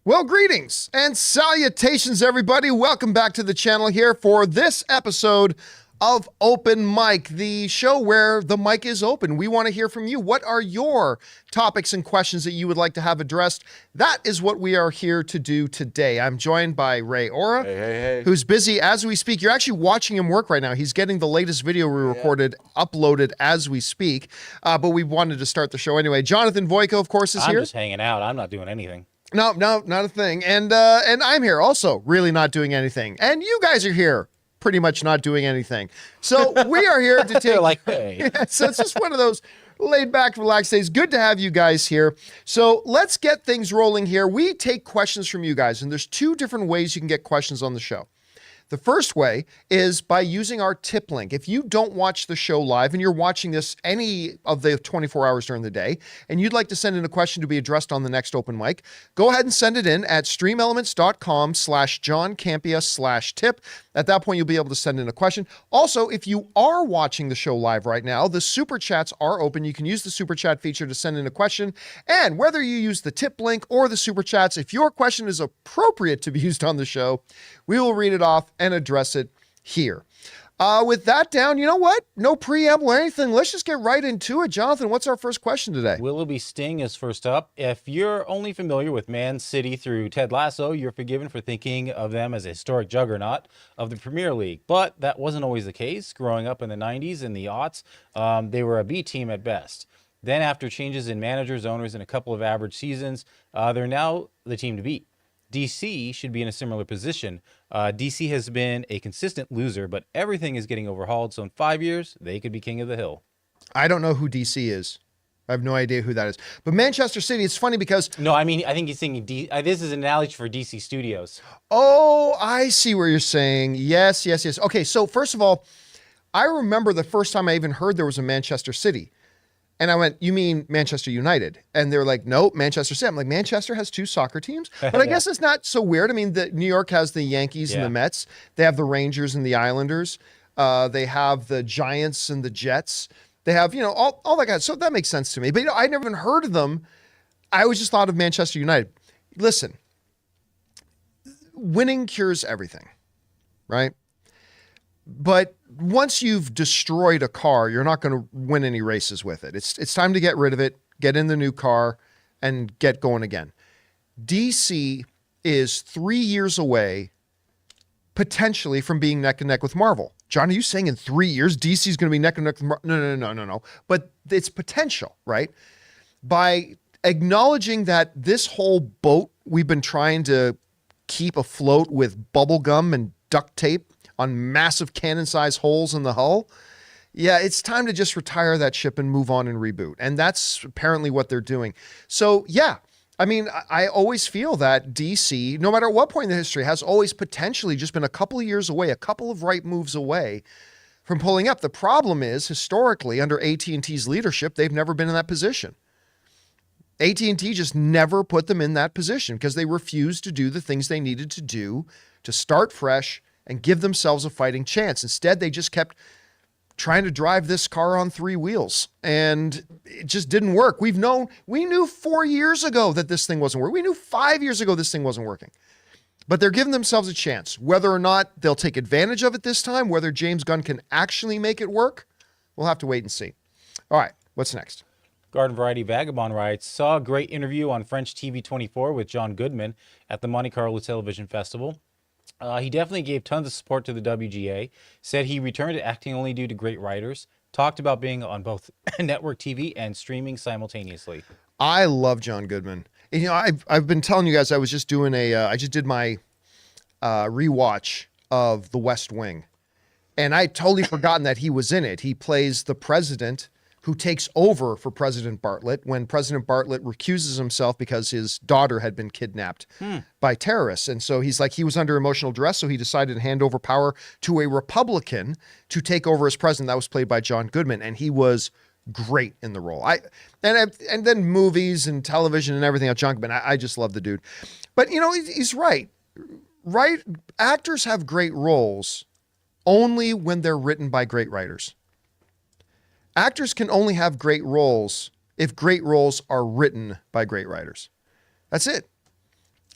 Well, greetings and salutations, everybody. Welcome back to the channel here for this episode of Open Mic, the show where the mic is open. We want to hear from you. What are your topics and questions that you would like to have addressed? That is what we are here to do today. I'm joined by Ray Ora, who's busy as we speak. You're actually watching him work right now. He's getting the latest video we recorded uploaded as we speak, but we wanted to start the show anyway. Jonathan Voico, of course, is here. I'm just hanging out. I'm not doing anything. No, not a thing. And I'm here also, really not doing anything. And you guys are here, pretty much not doing anything. So we are here to take... like, hey. Yeah, so it's just one of those laid back, relaxed days. Good to have you guys here. So let's get things rolling here. We take questions from you guys, and there's two different ways you can get questions on the show. The first way is by using our tip link. If you don't watch the show live and you're watching this any of the 24 hours during the day, and you'd like to send in a question to be addressed on the next open mic, go ahead and send it in at streamelements.com/JohnCampea/tip. At that point, you'll be able to send in a question. Also, if you are watching the show live right now, the super chats are open. You can use the super chat feature to send in a question. And whether you use the tip link or the super chats, if your question is appropriate to be used on the show, we will read it off and address it here. With that down, you know what? No preamble or anything. Let's just get right into it. Jonathan, what's our first question today? Willoughby Sting is first up. If you're only familiar with Man City through Ted Lasso, you're forgiven for thinking of them as a historic juggernaut of the Premier League. But that wasn't always the case. Growing up in the 90s and the aughts, they were a B team at best. Then after changes in managers, owners, and a couple of average seasons, they're now the team to beat. DC should be in a similar position. DC has been a consistent loser, but everything is getting overhauled. So in 5 years, they could be king of the hill. I don't know who DC is. I have no idea who that is. But Manchester City, it's funny because... No, I mean, I think he's thinking... this is an analogy for DC Studios. Oh, I see what you're saying. Yes. Okay, so first of all, I remember the first time I even heard there was a Manchester City. And I went, you mean Manchester United? And they were like, no, Manchester City. I'm like, Manchester has two soccer teams? But I guess it's not so weird. I mean, New York has the Yankees and the Mets. They have the Rangers and the Islanders. They have the Giants and the Jets. They have, all that guys. So that makes sense to me. But, I never even heard of them. I always just thought of Manchester United. Listen, winning cures everything, right? But once you've destroyed a car, you're not going to win any races with it. It's time to get rid of it, get in the new car, and get going again. DC is 3 years away, potentially, from being neck and neck with Marvel. John, are you saying in 3 years DC is going to be neck and neck with Marvel? No. But it's potential, right? By acknowledging that this whole boat we've been trying to keep afloat with bubble gum and duct tape on massive cannon-sized holes in the hull, yeah, it's time to just retire that ship and move on and reboot. And that's apparently what they're doing. So, yeah, I mean, I always feel that DC, no matter what point in the history, has always potentially just been a couple of years away, a couple of right moves away from pulling up. The problem is, historically, under AT&T's leadership, they've never been in that position. AT&T just never put them in that position because they refused to do the things they needed to do to start fresh and give themselves a fighting chance. Instead, they just kept trying to drive this car on three wheels, and it just didn't work. We knew 4 years ago that this thing wasn't working. We knew 5 years ago this thing wasn't working. But they're giving themselves a chance. Whether or not they'll take advantage of it this time, whether James Gunn can actually make it work, we'll have to wait and see. All right, what's next? Garden Variety Vagabond writes, saw a great interview on French TV 24 with John Goodman at the Monte Carlo Television Festival. He definitely gave tons of support to the WGA, said he returned to acting only due to great writers, talked about being on both network TV and streaming simultaneously. I love John Goodman. And, I've been telling you guys, I was just doing I just did my rewatch of The West Wing, and I had totally forgotten that he was in it. He plays the president who takes over for President Bartlett when President Bartlett recuses himself because his daughter had been kidnapped by terrorists. And so he was under emotional duress, so he decided to hand over power to a Republican to take over as president. That was played by John Goodman, and he was great in the role. And then movies and television and everything else, John Goodman, I just love the dude. But, he's right. Right? Actors have great roles only when they're written by great writers. Actors can only have great roles if great roles are written by great writers. That's it.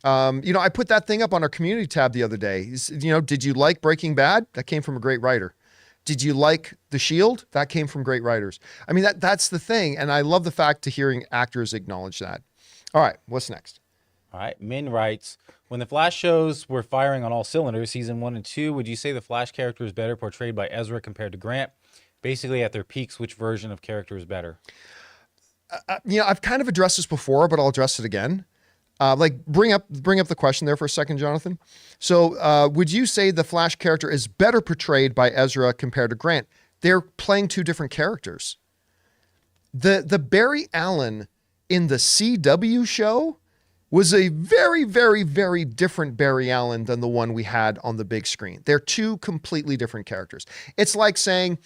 I put that thing up on our community tab the other day. Did you like Breaking Bad? That came from a great writer. Did you like The Shield? That came from great writers. I mean, that's the thing. And I love the fact to hearing actors acknowledge that. All right, what's next? All right, Min writes, when the Flash shows were firing on all cylinders, season 1 and 2, would you say the Flash character is better portrayed by Ezra compared to Grant? Basically, at their peaks, which version of character is better? I've kind of addressed this before, but I'll address it again. Bring up the question there for a second, Jonathan. So, would you say the Flash character is better portrayed by Ezra compared to Grant? They're playing two different characters. The Barry Allen in the CW show was a very, very, very different Barry Allen than the one we had on the big screen. They're two completely different characters. It's like saying,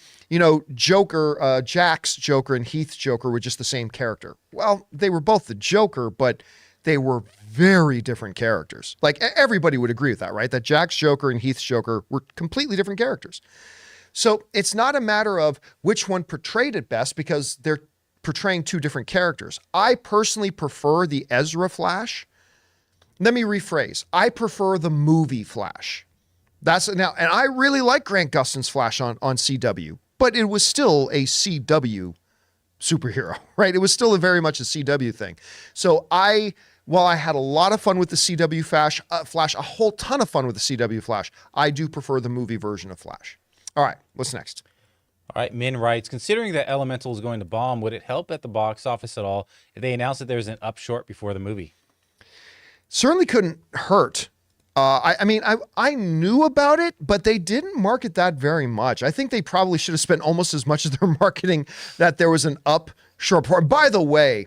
Joker, Jack's Joker and Heath's Joker were just the same character. Well, they were both the Joker, but they were very different characters. Like, everybody would agree with that, right? That Jack's Joker and Heath's Joker were completely different characters. So it's not a matter of which one portrayed it best, because they're portraying two different characters. I personally prefer the Ezra Flash. Let me rephrase. I prefer the movie Flash. And I really like Grant Gustin's Flash on CW, but it was still a CW superhero, right? It was still very much a CW thing. So while I had a lot of fun with the CW Flash, a whole ton of fun with the CW Flash, I do prefer the movie version of Flash. All right, what's next? All right, Min writes, considering that Elemental is going to bomb, would it help at the box office at all if they announced that there's an up short before the movie? Certainly couldn't hurt. I knew about it, but they didn't market that very much. I think they probably should have spent almost as much as their marketing that there was an up short. By the way,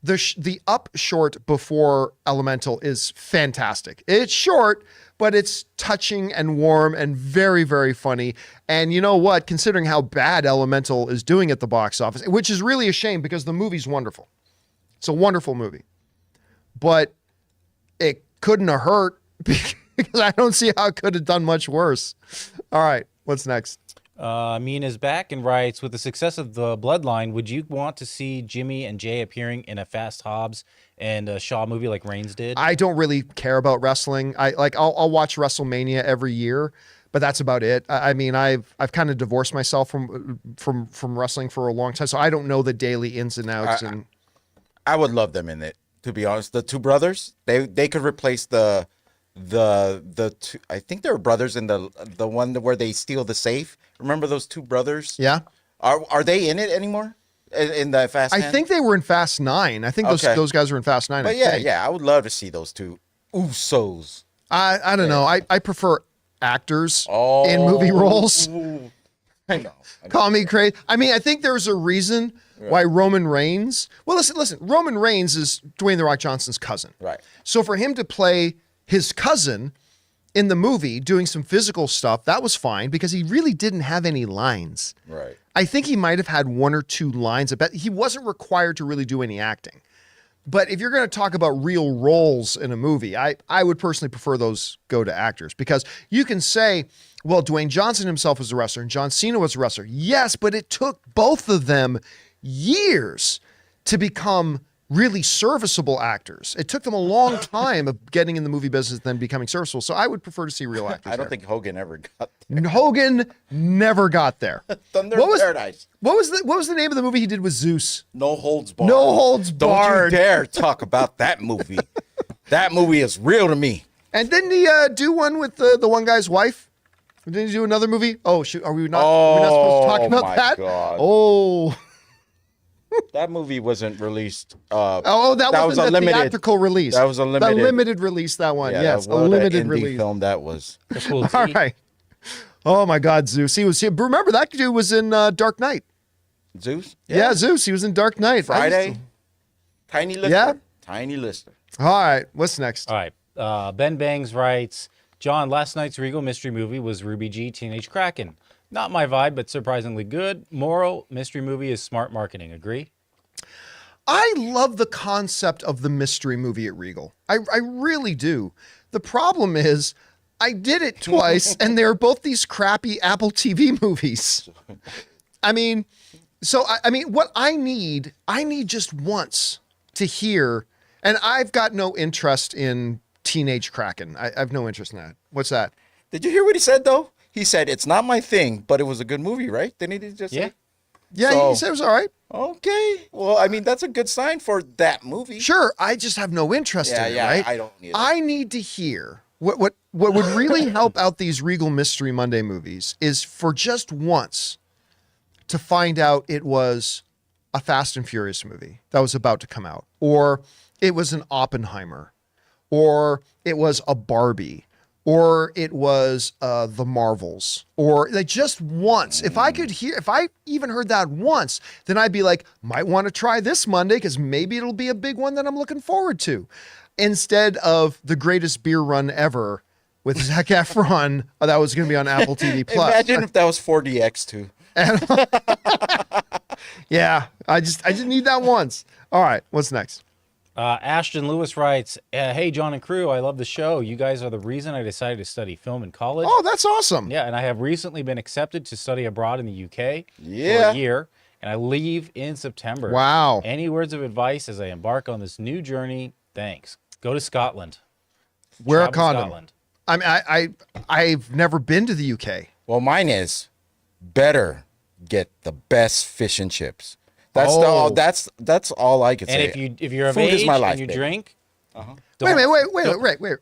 the up short before Elemental is fantastic. It's short, but it's touching and warm and very, very funny. And you know what? Considering how bad Elemental is doing at the box office, which is really a shame because the movie's wonderful. It's a wonderful movie. But it couldn't have hurt because I don't see how it could have done much worse. All right, what's next? Min is back and writes, with the success of the Bloodline, would you want to see Jimmy and Jay appearing in a Fast Hobbs and a Shaw movie like Reigns did? I don't really care about wrestling. I'll watch WrestleMania every year, but that's about it. I've kind of divorced myself from wrestling for a long time, so I don't know the daily ins and outs. I would love them in it, to be honest. The two brothers, they could replace the two, I think they were brothers in the one where they steal the safe. Remember those two brothers? Yeah. Are they in it anymore? In the Fast 10? I think they were in Fast 9. I think those guys were in Fast 9. But I would love to see those two Usos. I don't know. I prefer actors in movie roles. I know. Call me crazy. I think there's a reason why Roman Reigns. Well, listen. Roman Reigns is Dwayne The Rock Johnson's cousin. Right. So for him to play his cousin in the movie doing some physical stuff, that was fine because he really didn't have any lines. Right. I think he might have had one or two lines. He wasn't required to really do any acting. But if you're going to talk about real roles in a movie, I would personally prefer those go to actors, because you can say, well, Dwayne Johnson himself was a wrestler and John Cena was a wrestler. Yes, but it took both of them years to become really serviceable actors. It took them a long time of getting in the movie business and then becoming serviceable. So I would prefer to see real actors. I don't think Hogan ever got there. Hogan never got there. Thunder in Paradise. What was the name of the movie he did with Zeus? No Holds Barred. No Holds Barred. Don't you dare talk about that movie. That movie is real to me. And didn't he do one with the one guy's wife? Didn't he do another movie? Oh, shoot. Are we not supposed to talk about that? God. Oh. That movie wasn't released. That was a theatrical release. That was a limited. The limited release, that one. Yeah, yes, a what limited indie release. film that was. Cool. All right. Oh my God, Zeus. He was here. Remember that dude was in Dark Knight. Zeus? Yeah, Zeus. He was in Dark Knight. Friday. Tiny Lister. Yeah. Tiny Lister. All right. What's next? All right. Ben Bangs writes, John, last night's Regal mystery movie was Ruby G Teenage Kraken. Not my vibe, but surprisingly good. Moral, mystery movie is smart marketing. Agree? I love the concept of the mystery movie at Regal. I really do. The problem is I did it twice and they're both these crappy Apple TV movies. What I need just once to hear, and I've got no interest in teenage Kraken. I have no interest in that. What's that? Did you hear what he said though? He said it's not my thing, but it was a good movie, right? Didn't he just say? Yeah, So- he said it was all right. Okay. Well, I mean, that's a good sign for that movie. Sure, I just have no interest in it, right? I don't need it. I need to hear what would really help out these Regal Mystery Monday movies is for just once to find out it was a Fast and Furious movie that was about to come out, or it was an Oppenheimer, or it was a Barbie, or it was the Marvels, or like just once. If I even heard that once, then I'd be like, might want to try this Monday because maybe it'll be a big one that I'm looking forward to. Instead of the greatest beer run ever with Zac Efron that was going to be on Apple TV Plus. Imagine if that was 4DX too. Yeah, I just need that once. All right, what's next? Ashton Lewis writes, hey, John and crew, I love the show. You guys are the reason I decided to study film in college. Oh, that's awesome. Yeah, and I have recently been accepted to study abroad in the UK for Yeah. a year, and I leave in September. Wow. Any words of advice as I embark on this new journey? Thanks. Go to Scotland. Wear a Travel condom. Scotland. I mean, I've never been to the UK. Well, mine is better get the best fish and chips. That's Oh. that's all I could And say. if you're of Food is age my life, and you baby. drink, Wait a minute, wait.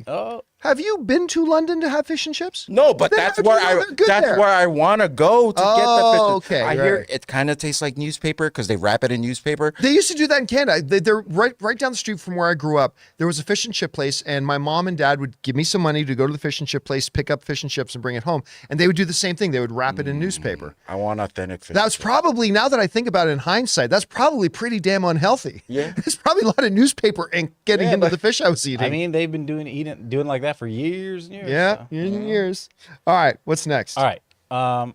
oh, Have you been to London to have fish and chips? No, but Then that's how do you where know I they're good that's there? where I want to go to get the fish. Oh, okay, I hear right. it kind of tastes like newspaper because they wrap it in newspaper. They used to do that in Canada. They're right down the street from where I grew up. There was a fish and chip place, and my mom and dad would give me some money to go to the fish and chip place, pick up fish and chips, and bring it home. And they would do the same thing. They would wrap it in newspaper. I want authentic fish. That's probably, now that I think about it in hindsight, that's probably pretty damn unhealthy. Yeah. There's probably a lot of newspaper ink getting Yeah, into but- the fish I was eating. I mean, they've been doing like that for years and years. yeah, so. years and years. All right, what's next? All right.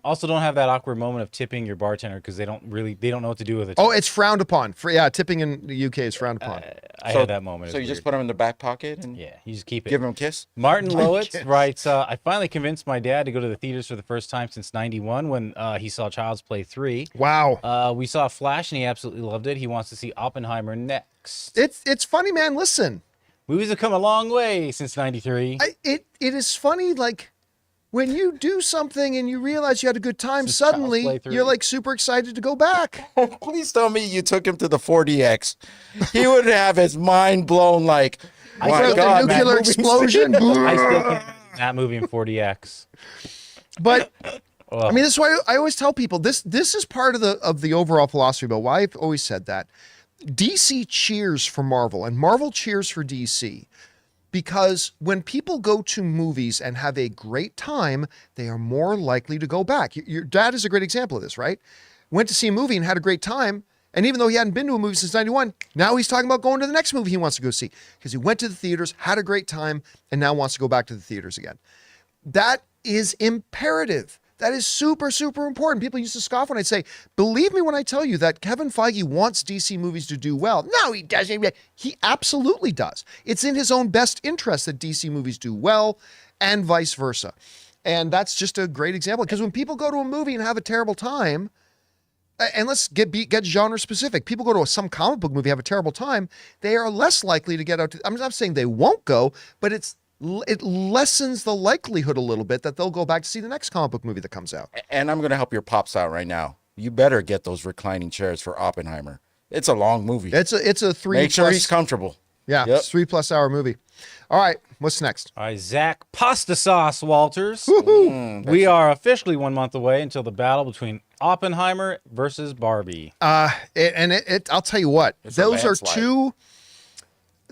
Also, don't have that awkward moment of tipping your bartender because they don't know what to do with it. Oh, it's frowned upon. Tipping in the UK is frowned upon. I had that moment. So It you was just put them in the back pocket and weird. Yeah, you just keep it. give them a kiss. Martin Lowitz writes, I finally convinced my dad to go to the theaters for the first time since 91 when he saw Child's Play 3. Wow. We saw Flash and he absolutely loved it. He wants to see Oppenheimer next. It's funny, man. Listen, Movies have come a long way since 93. it is funny, like, when you do something and you realize you had a good time, Since Child's suddenly Play 3. you're like super excited to go back. Please tell me you took him to the 4DX. He would have his mind blown like, I my felt the God, nuclear man, explosion. I still can't that movie in 40X. But Oh. I mean, this is why I always tell people this is part of the overall philosophy about why I've always said that. DC cheers for Marvel and Marvel cheers for DC. Because when people go to movies and have a great time, they are more likely to go back. Your dad is a great example of this, right? Went to see a movie and had a great time. And even though he hadn't been to a movie since 91, now he's talking about going to the next movie he wants to go see. Because he went to the theaters, had a great time, and now wants to go back to the theaters again. That is imperative. That is super, super important. People used to scoff when I'd say, believe me when I tell you that Kevin Feige wants DC movies to do well. No, he doesn't. He absolutely does. It's in his own best interest that DC movies do well and vice versa. And that's just a great example. Because when people go to a movie and have a terrible time, and let's get genre specific. People go to some comic book movie, have a terrible time, they are less likely to get out. I'm not saying they won't go, but it lessens the likelihood a little bit that they'll go back to see the next comic book movie that comes out. And I'm going to help your pops out right now. You better get those reclining chairs for Oppenheimer. It's a long movie. It's a 3 Make sure plus, he's comfortable. yeah, Yep. it's 3+ hour movie. All right, what's next? All right, Zach Pasta Sauce Walters. We are officially 1 month away until the battle between Oppenheimer versus Barbie. I'll tell you what, It's a those are landslide.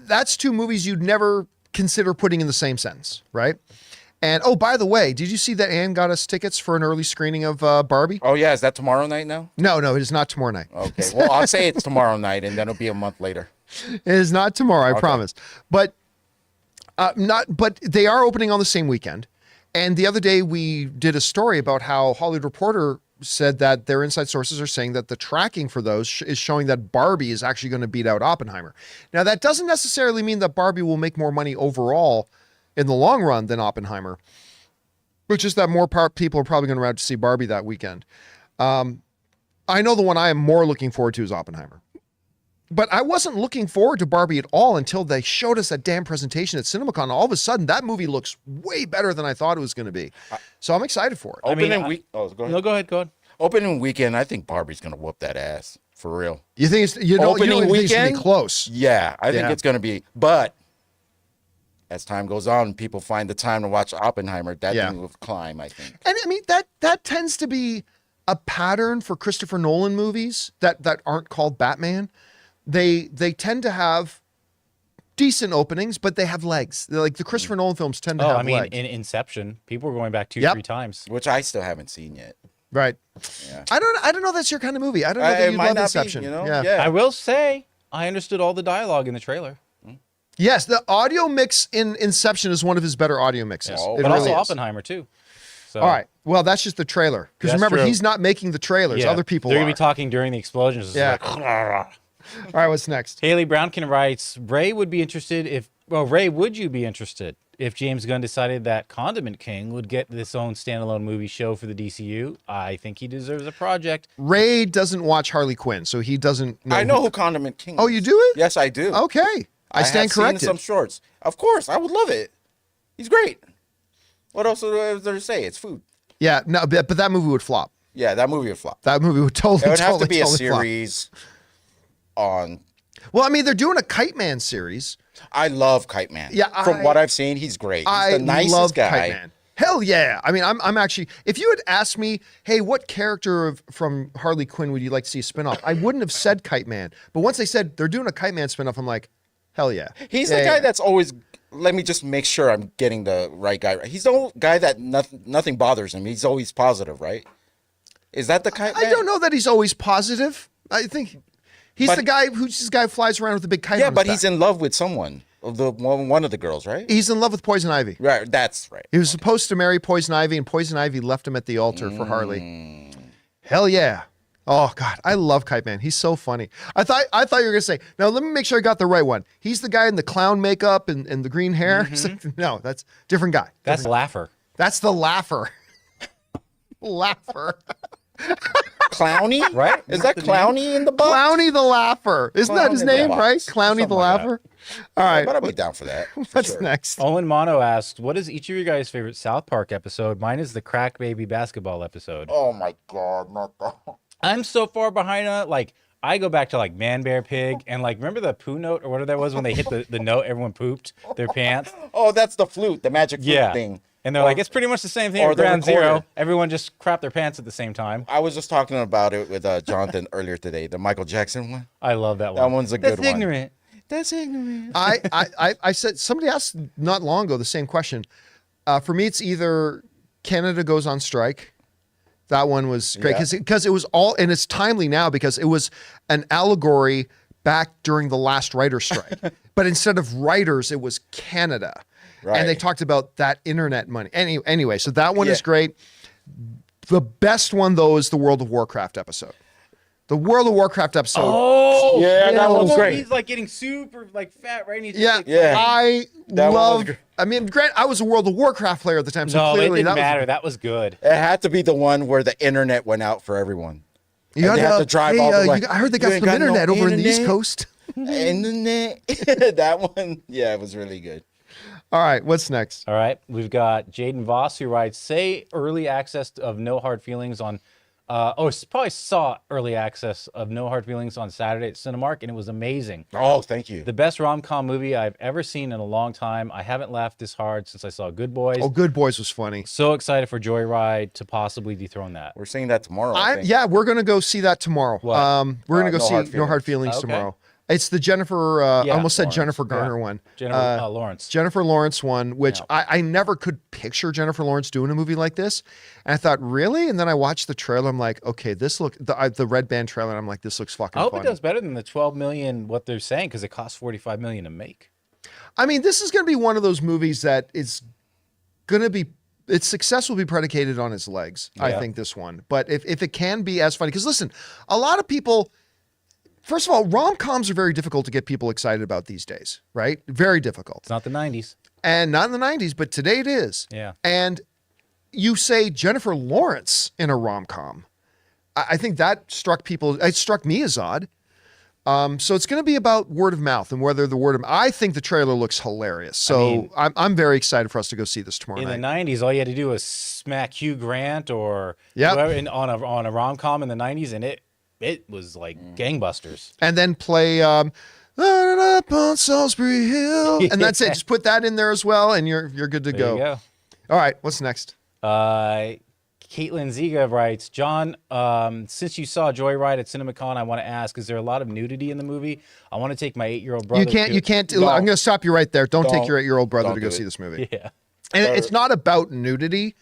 that's two movies you'd never consider putting in the same sentence, right? And oh, by the way, did you see that Ann got us tickets for an early screening of Barbie? Oh, yeah. Is that tomorrow night now? No, it is not tomorrow night. Okay. Well, I'll say it's tomorrow night, and then it'll be a month later. It is not tomorrow, I promise. But but they are opening on the same weekend. And the other day we did a story about how Hollywood Reporter said that their inside sources are saying that the tracking for those is showing that Barbie is actually going to beat out Oppenheimer. Now, that doesn't necessarily mean that Barbie will make more money overall in the long run than Oppenheimer, but just that more people are probably going to have to see Barbie that weekend. I know the one I am more looking forward to is Oppenheimer. But I wasn't looking forward to Barbie at all until they showed us that damn presentation at CinemaCon. All of a sudden, that movie looks way better than I thought it was going to be. So I'm excited for it. Opening week. Oh, go ahead. No, go ahead. Opening weekend, I think Barbie's gonna whoop that ass for real. You think it's you don't Opening think it's gonna weekend? be close? Yeah, I think Yeah. it's gonna be. But as time goes on, people find the time to watch Oppenheimer. That Yeah. thing will climb, I think. And I mean that tends to be a pattern for Christopher Nolan movies that aren't called Batman. They tend to have decent openings, but they have legs. They're like the Christopher Nolan films tend to Oh, have I mean, legs. in Inception, people were going back 2, Yep. 3 times. Which I still haven't seen yet. Right. Yeah. I don't know that's your kind of movie. I don't know that It you might love not be, Inception. you know? Yeah. Yeah. I will say, I understood all the dialogue in the trailer, Yes, the audio mix in Inception is one of his better audio mixes. Oh, It but really also is. Oppenheimer too. So, All right. Well, that's just the trailer. Because That's remember, true. he's not making the trailers. yeah, Other people they're are. gonna be talking during the explosions. It's Yeah. like, All right, what's next? Haley Brownkin writes, Ray, would you be interested if James Gunn decided that Condiment King would get this own standalone movie show for the DCU? I think he deserves a project. Ray doesn't watch Harley Quinn, so he doesn't know. I know who Condiment King. Oh, is. you do it? Yes, I do. Okay. I stand have seen corrected. some shorts. Of course, I would love it. He's great. What else is there to say? It's food. Yeah, no, but that movie would flop. Yeah, that movie would flop. That movie would totally, It would have to totally, be a totally flop. series on. Well, I mean, they're doing a Kite Man series. I love Kite Man. Yeah, From what I've seen, he's great. He's I the nicest love guy. Kite Man. Hell yeah. I mean, I'm actually, if you had asked me, hey, what character from Harley Quinn would you like to see a spinoff? I wouldn't have said Kite Man. But once they said they're doing a Kite Man spinoff, I'm like, hell yeah. He's Yeah, the guy yeah. that's always. Let me just make sure I'm getting the right guy. He's the guy that nothing bothers him. He's always positive, right? Is that the Kite Man? I don't know that he's always positive. I think he's But- the guy who's this guy flies around with a big kite Yeah, on his but back. he's in love with someone. One of the girls, right? He's in love with Poison Ivy. Right, that's right. He was supposed to marry Poison Ivy, and Poison Ivy left him at the altar for Harley. Hell yeah. Oh God, I love Kite Man. He's so funny. I thought you were gonna say, now let me make sure I got the right one. He's the guy in the clown makeup and the green hair. It's like, no, that's a different guy. That's Laugher. That's the laugher. Laugher. Clowny, Right? Is that Clowny in the box? Clowny the laugher. Isn't that his Clown in the name, box. right? Clowny the Something like laugher. All right. But I'd be down for that. for What's sure. next? Owen Mono asks, what is each of your guys' favorite South Park episode? Mine is the Crack Baby basketball episode. Oh my God, not that. I'm so far behind on it. Like, I go back to like Man Bear Pig and like, remember the poo note or whatever that was when they hit the note, everyone pooped their pants? Oh, that's the flute, the magic flute Yeah. thing. And they're like, it's pretty much the same thing or at the Ground recorder. Zero. Everyone just crapped their pants at the same time. I was just talking about it with Jonathan earlier today. The Michael Jackson one. I love that one. That one's a good That's one. ignorant. That's ignorant. I said, somebody asked not long ago the same question. For me, it's either Canada Goes on Strike. That one was great Yeah. because it was all, and it's timely now because it was an allegory back during the last writer's strike. But instead of writers, it was Canada. Right. And they talked about that internet money. Anyway, so that one Yeah. is great. The best one, though, is the World of Warcraft episode. The World of Warcraft episode. Oh, Yeah, that one's oh, great. He's like getting super like fat, right? And he's Yeah, just, like, Yeah. I That one was love. great. I mean, Grant, I was a World of Warcraft player at the time, so No, it clearly didn't that matter. That was good. It had to be the one where the internet went out for everyone. You And they had to drive all the way. I heard they got You ain't some got no internet over in the East internet? Coast. Internet. That one, yeah, it was really good. All right, what's next? All right, we've got Jaden Voss who writes, say early access of No Hard Feelings on, probably saw early access of No Hard Feelings on Saturday at Cinemark, and it was amazing. Oh, thank you. The best rom-com movie I've ever seen in a long time. I haven't laughed this hard since I saw Good Boys. Oh, Good Boys was funny. So excited for Joyride to possibly dethrone that. We're seeing that tomorrow. I think. Yeah, we're gonna go see that tomorrow. What? We're gonna go No see Hard No Hard Feelings. Feelings Okay. tomorrow. It's the Jennifer. I Yeah, almost said Lawrence. Jennifer Garner one. Jennifer Lawrence. Jennifer Lawrence one, which Yeah. I never could picture Jennifer Lawrence doing a movie like this. And I thought, really? And then I watched the trailer. I'm like, okay, the Red Band trailer. And I'm like, this looks fucking I hope funny. it does better than the 12 million what they're saying because it costs 45 million to make. I mean, this is going to be one of those movies that is going to be, its success will be predicated on its legs. I Yeah. think this one. But if it can be as funny, because listen, a lot of people, first of all, rom-coms are very difficult to get people excited about these days, right? Very difficult. It's not the 90s. And not in the 90s, but today it is. Yeah. And you say Jennifer Lawrence in a rom-com. I think that struck people, it struck me as odd. So it's going to be about word of mouth and whether the word of I think the trailer looks hilarious. So I'm very excited for us to go see this tomorrow night. In the 90s, all you had to do was smack Hugh Grant or Yep. whoever on a rom-com in the 90s, and it was like gangbusters. And then play Light It Up on Salisbury Hill. And that's it. Just put that in there as well, and you're good to There go. you go. All right, what's next? Caitlin Ziga writes, John, since you saw Joyride at CinemaCon, I want to ask, is there a lot of nudity in the movie? I want to take my 8-year-old brother. You can't. No. I'm going to stop you right there. Don't take Don't. your 8-year-old brother Don't to go do see it. this movie. Yeah. And it's not about nudity.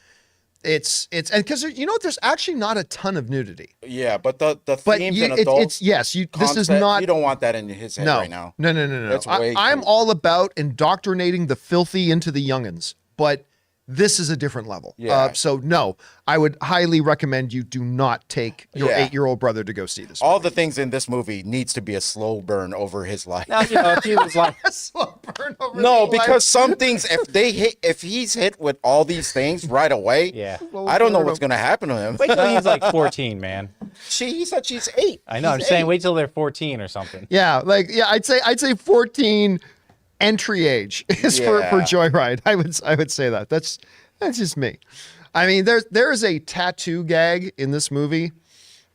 It's and because you know what, there's actually not a ton of nudity. Yeah, but the But themes and adult it's yes. This is concept, not. You don't want that in his head right now. No. That's way I'm too- all about indoctrinating the filthy into the youngins, but this is a different level. Yeah. So no, I would highly recommend you do not take your Yeah. 8-year-old brother to go see this. All the things in this movie needs to be a slow burn over his life. Now, you know, if he was like, Slow burn over No, the life. because some things, if he's hit with all these things right away, yeah. I don't know what's gonna happen to him. Wait till he's like 14, man. He said she's 8. I know. I'm He's saying 8. wait till they're 14 or something. I'd say 14 entry age is for Yeah. Joyride. I would say that. That's just me. I mean, there is a tattoo gag in this movie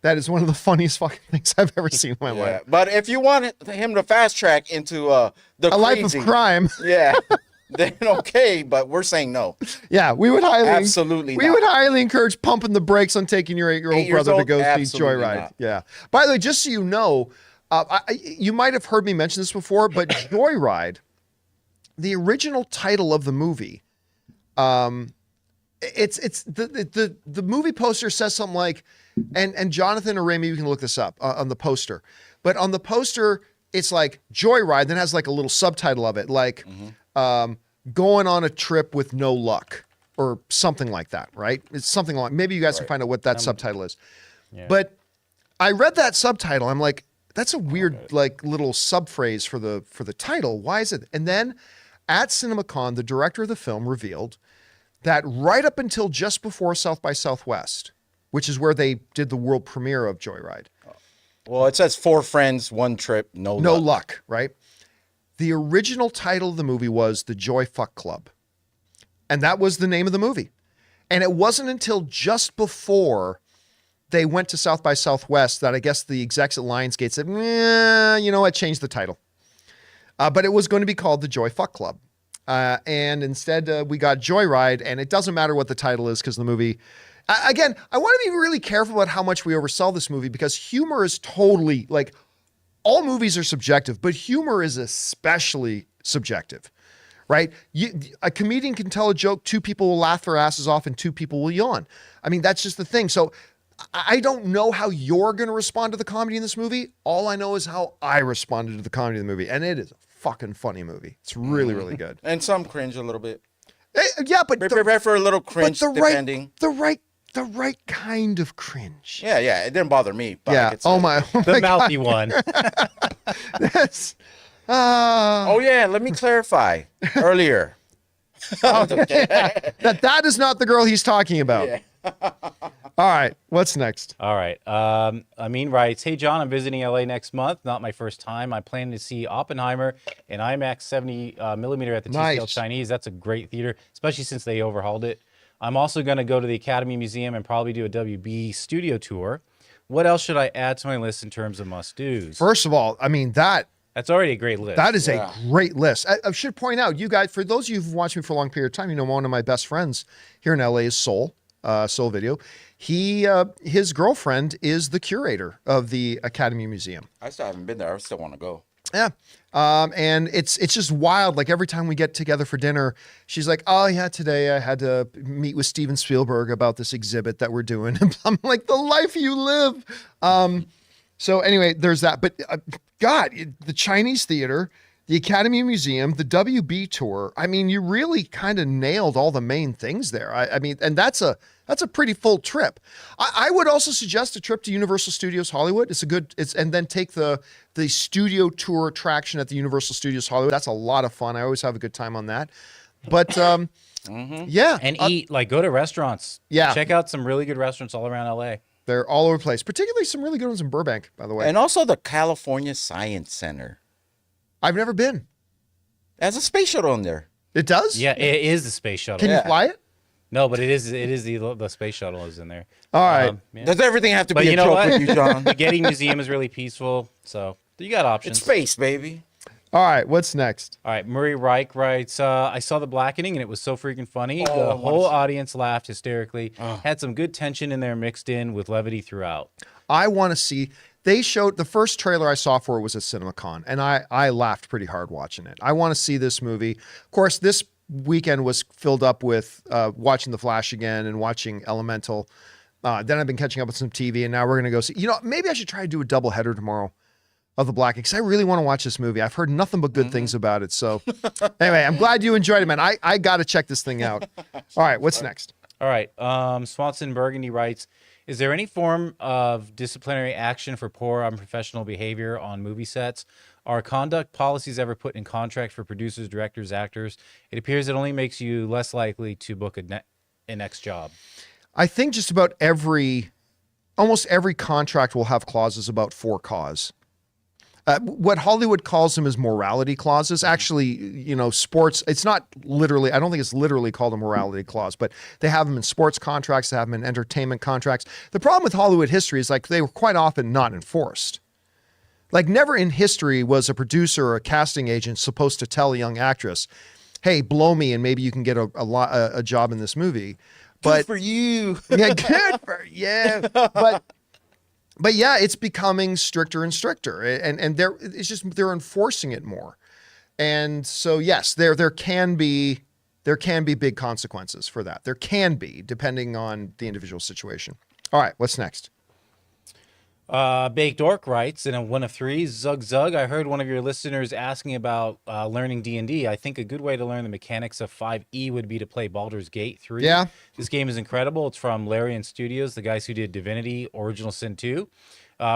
that is one of the funniest fucking things I've ever seen in my Yeah, life. but if you want him to fast track into the A life crazy, of crime. yeah, then okay. But we're saying no. Yeah, we would highly Absolutely we not. would highly encourage pumping the brakes on taking your 8-year-old 8 years brother to old? go see Absolutely Joyride. not. Yeah. By the way, just so you know, you might have heard me mention this before, but Joyride, the original title of the movie, it's the movie poster says something like, and Jonathan or Ray, maybe you can look this up on the poster, but on the poster it's like Joyride, then has like a little subtitle of it, like going on a trip with no luck or something like that, right? It's something like, maybe you guys can find out what that subtitle is. Yeah. But I read that subtitle, I'm like, that's a weird like little subphrase for the title. Why is it? And then at CinemaCon, the director of the film revealed that right up until just before South by Southwest, which is where they did the world premiere of Joyride, Well, it says 4 friends, 1 trip, no luck, right? The original title of the movie was The Joy Fuck Club. And that was the name of the movie. And it wasn't until just before they went to South by Southwest that I guess the execs at Lionsgate said, you know what, change the title. But it was going to be called The Joy Fuck Club. And instead we got Joyride, and it doesn't matter what the title is because the movie, again, I want to be really careful about how much we oversell this movie because humor is totally, like, all movies are subjective, but humor is especially subjective, right? A comedian can tell a joke, 2 people will laugh their asses off and 2 people will yawn. I mean, that's just the thing. So I don't know how you're going to respond to the comedy in this movie. All I know is how I responded to the comedy in the movie, and it is a fucking funny movie. It's really, really good. And some cringe a little bit. Yeah, but Prepare for a little cringe, depending. the right kind of cringe. Yeah, it didn't bother me. But I Yeah. could say- Oh my The God. mouthy one. That's, Oh yeah, let me clarify earlier. that is not the girl he's talking about. Yeah. All right, what's next? All right. Amin writes, hey, John, I'm visiting LA next month. Not my first time. I'm planning to see Oppenheimer in IMAX 70 millimeter at the Nice. TCL Chinese. That's a great theater, especially since they overhauled it. I'm also going to go to the Academy Museum and probably do a WB studio tour. What else should I add to my list in terms of must-dos? First of all, I mean, that's already a great list. a great list. I should point out, you guys, for those of you who've watched me for a long period of time, you know one of my best friends here in LA is Soul Video. His girlfriend is the curator of the Academy Museum. I still haven't been there. I still want to go. Yeah. And it's just wild. Like every time we get together for dinner, she's like, oh yeah, today I had to meet with Steven Spielberg about this exhibit that we're doing. And I'm like, the life you live. So anyway, there's that. But God, the Chinese theater, the Academy Museum, the WB tour. I mean, you really kind of nailed all the main things there. I mean, and that's a pretty full trip. I would also suggest a trip to Universal Studios Hollywood. And then take the studio tour attraction at the Universal Studios Hollywood. That's a lot of fun. I always have a good time on that. But yeah. And eat, like go to restaurants. Yeah. Check out some really good restaurants all around LA. They're all over the place, particularly some really good ones in Burbank, by the way. And also the California Science Center. I've never been. It has a space shuttle in there. It does? Yeah, it is the space shuttle. Can you fly it? No, but it is the space shuttle is in there. All right. Yeah. Does everything have to But be you a know joke what? with you, John? The Getty Museum is really peaceful, so you got options. It's space, baby. All right. What's next? All right, Murray Reich writes, I saw The Blackening, and it was so freaking funny. The whole audience laughed hysterically. Had some good tension in there mixed in with levity throughout. I want to see. They showed the first trailer I saw for it was at CinemaCon, and I laughed pretty hard watching it. I want to see this movie. Of course, this weekend was filled up with watching The Flash again and watching Elemental. Then I've been catching up with some TV, and now we're going to go see. You know, maybe I should try to do a double header tomorrow of The Blackening, because I really want to watch this movie. I've heard nothing but good things about it. So anyway, I'm glad you enjoyed it, man. I got to check this thing out. All right, what's next? All right, Swanson Burgundy writes, is there any form of disciplinary action for poor unprofessional behavior on movie sets? Are conduct policies ever put in contract for producers, directors, actors? It appears it only makes you less likely to book a next job. I think just about almost every contract will have clauses about for cause. What Hollywood calls them is morality clauses. Actually, you know, sports, it's not literally, I don't think it's literally called a morality clause, but they have them in sports contracts, they have them in entertainment contracts. The problem with Hollywood history is like they were quite often not enforced. Like never in history was a producer or a casting agent supposed to tell a young actress, hey, blow me and maybe you can get a job in this movie. But Good for you. Yeah, good for you. But yeah, it's becoming stricter and stricter, and they're enforcing it more, and so yes, there can be big consequences for that. There can be, depending on the individual situation. All right, what's next? Baked Orc writes, in a 1 of 3, Zug Zug, I heard one of your listeners asking about learning D&D. I think a good way to learn the mechanics of 5e would be to play Baldur's Gate 3. Yeah. This game is incredible. It's from Larian Studios, the guys who did Divinity, Original Sin 2,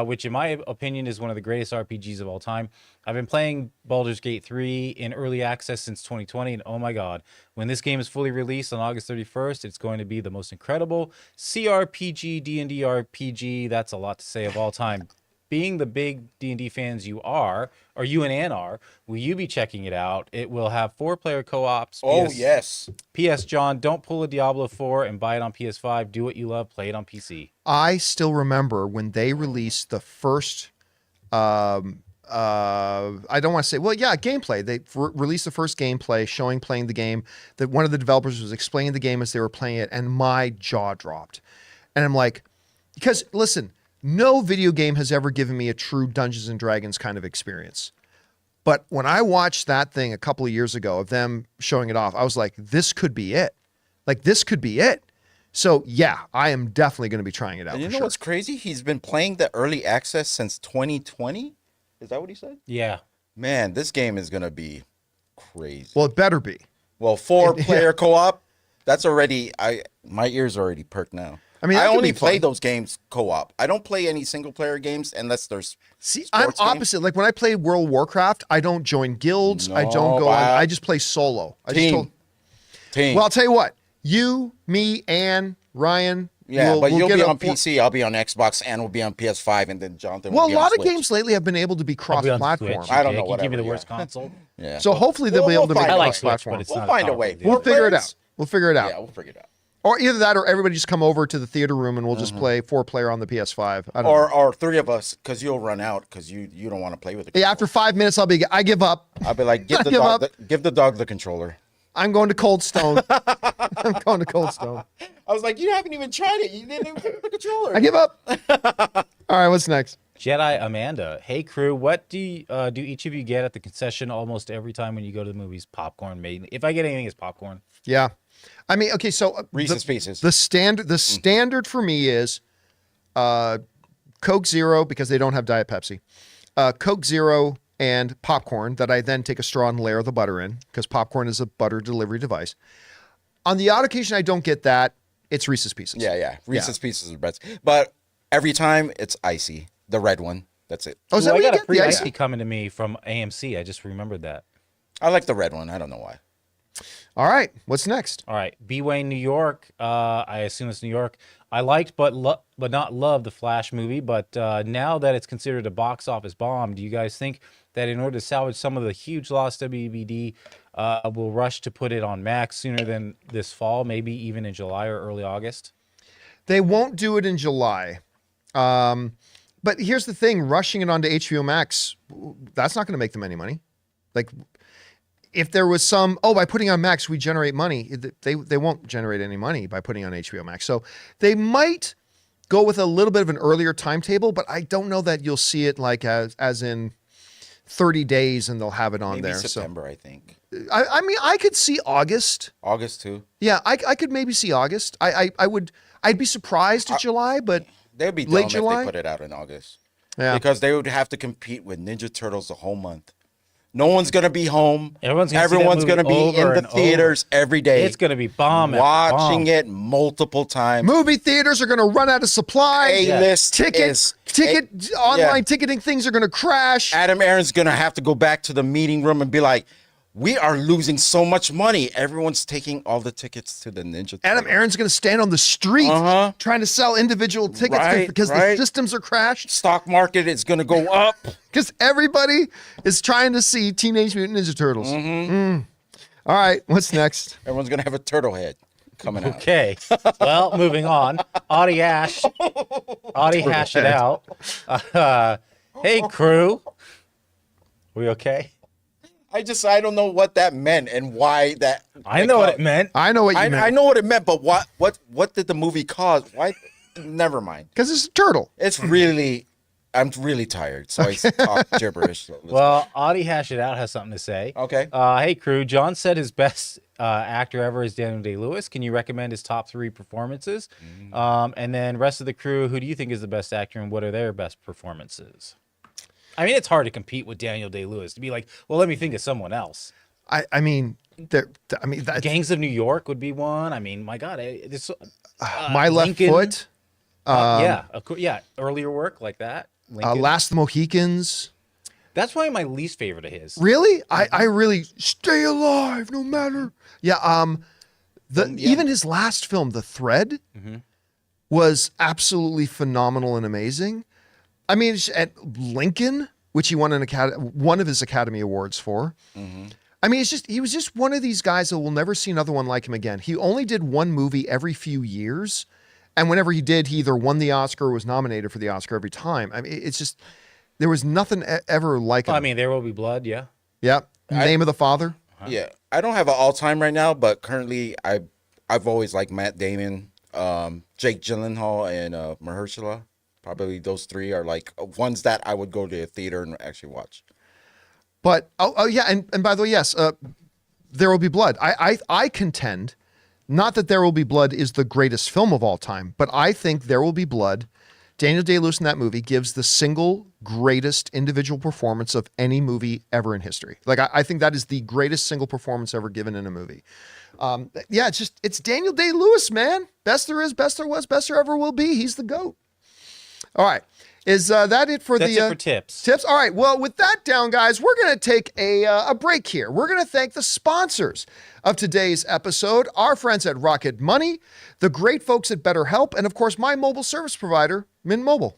which in my opinion is one of the greatest RPGs of all time. I've been playing Baldur's Gate 3 in early access since 2020, and oh my god, when this game is fully released on August 31st, it's going to be the most incredible CRPG, D&D RPG, that's a lot to say, of all time. Being the big D&D fans you are, or you and Ann are, will you be checking it out? It will have 4-player co-ops. Oh, yes. P.S. John, don't pull a Diablo 4 and buy it on PS5. Do what you love, play it on PC. I still remember when they released the first, I don't want to say, well, yeah, gameplay. They released the first gameplay playing the game, that one of the developers was explaining the game as they were playing it, and my jaw dropped. And I'm like, because listen, no video game has ever given me a true Dungeons and Dragons kind of experience. But when I watched that thing a couple of years ago of them showing it off, I was like, this could be it. Like, this could be it. So yeah, I am definitely going to be trying it out. And you for know sure. what's crazy? He's been playing the early access since 2020. Is that what he said? Yeah. Man, this game is going to be crazy. Well, it better be. Well, 4-player co-op, that's already, my ears are already perked now. I mean, I that could only be play fun. those games co-op. I don't play any single-player games unless there's See, I'm sports games. opposite. Like when I play World of Warcraft, I don't join guilds. I don't go on. I just play solo. Team. Well, I'll tell you what. You, me, Ann, Ryan. Yeah, we'll but you'll get be a- on PC, I'll be on Xbox, and we'll be on PS5, and then Jonathan Well, will a be on lot of Switch. games lately have been able to be I'll be on cross-platform. Switch. I don't know, Jake. You give me whatever, the worst yeah. console. Yeah. So hopefully they'll be able to make find it a way. I like Switch, cross-platform. but it's We'll not find a Call of way. Duty. We'll figure it friends? out. We'll figure it out. Yeah, we'll figure it out. Or either that, or everybody just come over to the theater room and we'll just play 4-player on the PS5. I don't know. Or 3 of us, because you'll run out, because you don't want to play with it. Yeah, after 5 minutes, I give up. I'll be like, give I the give dog, up. give the dog the controller. I'm going to Cold Stone. I'm going to Cold Stone. I was like, you haven't even tried it. You didn't even pick the controller. I give up. All right, what's next? Jedi Amanda, hey crew, what do each of you get at the concession almost every time when you go to the movies? Popcorn, mainly. If I get anything, it's popcorn. Yeah. I mean, okay, so Reese's Pieces. The standard for me is Coke Zero, because they don't have Diet Pepsi. Coke Zero and popcorn that I then take a straw and layer the butter in, because popcorn is a butter delivery device. On the odd occasion I don't get that, it's Reese's Pieces. Yeah. Reese's Pieces are best. But every time it's icy. The red one. That's it. Oh, is that Ooh, I what you got a get? free The icy icy? coming to me from AMC. I just remembered that. I like the red one. I don't know why. All right, what's next? All right, B-Way, New York. I assume it's New York. I liked but not loved the Flash movie. But now that it's considered a box office bomb, do you guys think that in order to salvage some of the huge lost WBD, will rush to put it on Max sooner than this fall, maybe even in July or early August? They won't do it in July. But here's the thing, rushing it onto HBO Max, that's not going to make them any money. Like, if there was some, by putting on Max, we generate money. They won't generate any money by putting on HBO Max. So they might go with a little bit of an earlier timetable, but I don't know that you'll see it like as in 30 days and they'll have it on Maybe there. September, I think. I mean, I could see August. August too. Yeah, I could maybe see August. I'd be surprised at July, but They'd be late dumb July? if they put it out in August. Yeah. Because they would have to compete with Ninja Turtles the whole month. No one's gonna be home. Everyone's gonna be in the theaters every day. It's gonna be bomb. Watching it multiple times. movie theaters are going to run out of supply. A-list Online ticketing things are going to crash. Adam Aaron's gonna have to go back to the meeting room and be like, "We are losing so much money. Everyone's taking all the tickets to the Ninja Turtles." Adam Aaron's going to stand on the street trying to sell individual tickets because the systems are crashed. Stock market is gonna go up. Because everybody is trying to see Teenage Mutant Ninja Turtles. All right, what's next? Everyone's gonna have a turtle head coming out. Okay. Well, moving on. Audie hash it out. Hey, crew. We okay? I don't know what that meant and why that. I know what it meant. I know what you meant. I know what it meant, but what did the movie cause? Why? Never mind. Because it's a turtle. I'm really tired, so I talk gibberish. So Well, Audie Hash It Out has something to say. Okay. Hey, crew. John said his best actor ever is Daniel Day-Lewis. Can you recommend his top 3 performances? And then rest of the crew, who do you think is the best actor and what are their best performances? I mean, it's hard to compete with Daniel Day-Lewis to be like, well, let me think of someone else. I mean, Gangs of New York would be one. I mean, my God, My Left Foot. Earlier work like that. Lincoln. Last of the Mohicans. That's probably my least favorite of his. Really? I really stay alive no matter. Yeah. Even his last film, The Thread, was absolutely phenomenal and amazing. I mean, at Lincoln, which he won one of his Academy Awards for. I mean, he was just one of these guys that we'll never see another one like him again. He only did one movie every few years. And whenever he did, he either won the Oscar or was nominated for the Oscar every time. I mean, it's just, there was nothing ever like him. I mean, There Will Be Blood, yeah. Yeah. Name of the Father. Yeah. I don't have an all-time right now, but currently I've always liked Matt Damon, Jake Gyllenhaal, and Mahershala. Probably those 3 are like ones that I would go to a theater and actually watch. But, and by the way, yes, There Will Be Blood. I contend, not that There Will Be Blood is the greatest film of all time, but I think There Will Be Blood, Daniel Day-Lewis in that movie gives the single greatest individual performance of any movie ever in history. Like, I think that is the greatest single performance ever given in a movie. It's Daniel Day-Lewis, man. Best there is, best there was, best there ever will be. He's the GOAT. All right. Is that it for That's it for tips? Tips. All right. Well, with that down, guys, we're going to take a break here. We're going to thank the sponsors of today's episode, our friends at Rocket Money, the great folks at BetterHelp, and of course, my mobile service provider, Mint Mobile.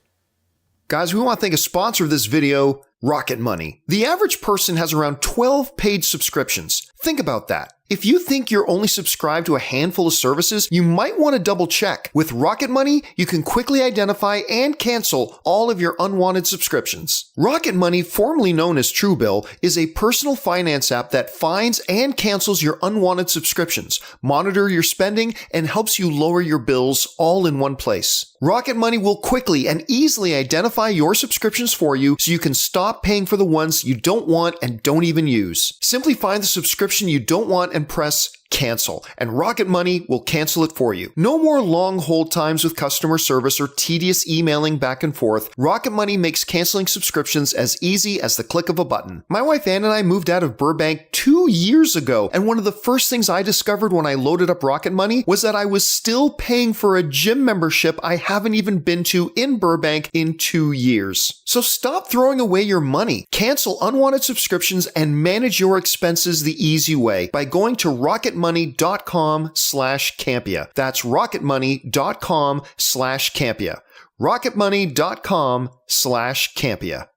Guys, we want to thank a sponsor of this video, Rocket Money. The average person has around 12 paid subscriptions. Think about that. If you think you're only subscribed to a handful of services, you might want to double check. With Rocket Money, you can quickly identify and cancel all of your unwanted subscriptions. Rocket Money, formerly known as Truebill, is a personal finance app that finds and cancels your unwanted subscriptions, monitor your spending, and helps you lower your bills all in one place. Rocket Money will quickly and easily identify your subscriptions for you so you can stop paying for the ones you don't want and don't even use. Simply find the subscription you don't want and press cancel, and Rocket Money will cancel it for you. No more long hold times with customer service or tedious emailing back and forth. Rocket Money makes canceling subscriptions as easy as the click of a button. My wife Ann and I moved out of Burbank 2 years ago, and one of the first things I discovered when I loaded up Rocket Money was that I was still paying for a gym membership I haven't even been to in Burbank in 2 years. So stop throwing away your money. Cancel unwanted subscriptions and manage your expenses the easy way by going to rocketmoney.com rocketmoney.com/Campea. That's rocketmoney.com/Campea. rocketmoney.com/Campea.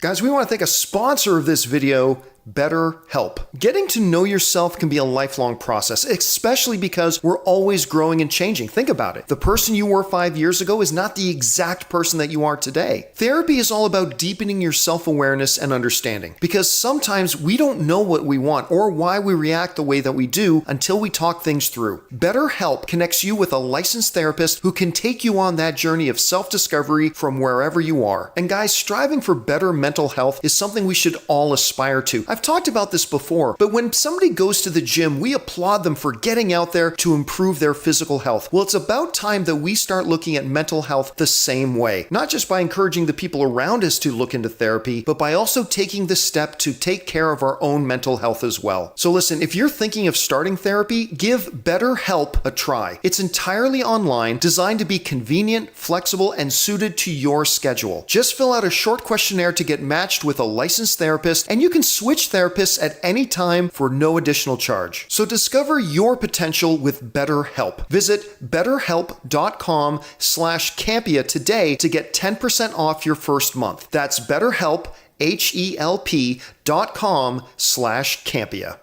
Guys, we want to thank a sponsor of this video, BetterHelp. Getting to know yourself can be a lifelong process, especially because we're always growing and changing. Think about it. The person you were 5 years ago is not the exact person that you are today. Therapy is all about deepening your self-awareness and understanding, because sometimes we don't know what we want or why we react the way that we do until we talk things through. BetterHelp connects you with a licensed therapist who can take you on that journey of self-discovery from wherever you are. And guys, striving for better mental health is something we should all aspire to. I've talked about this before, but when somebody goes to the gym, we applaud them for getting out there to improve their physical health. Well, it's about time that we start looking at mental health the same way, not just by encouraging the people around us to look into therapy, but by also taking the step to take care of our own mental health as well. So listen, if you're thinking of starting therapy, give BetterHelp a try. It's entirely online, designed to be convenient, flexible, and suited to your schedule. Just fill out a short questionnaire to get matched with a licensed therapist, and you can switch therapists at any time for no additional charge. So discover your potential with BetterHelp. Visit betterhelp.com/Campea today to get 10% off your first month. That's BetterHelp, HELP.com/Campea.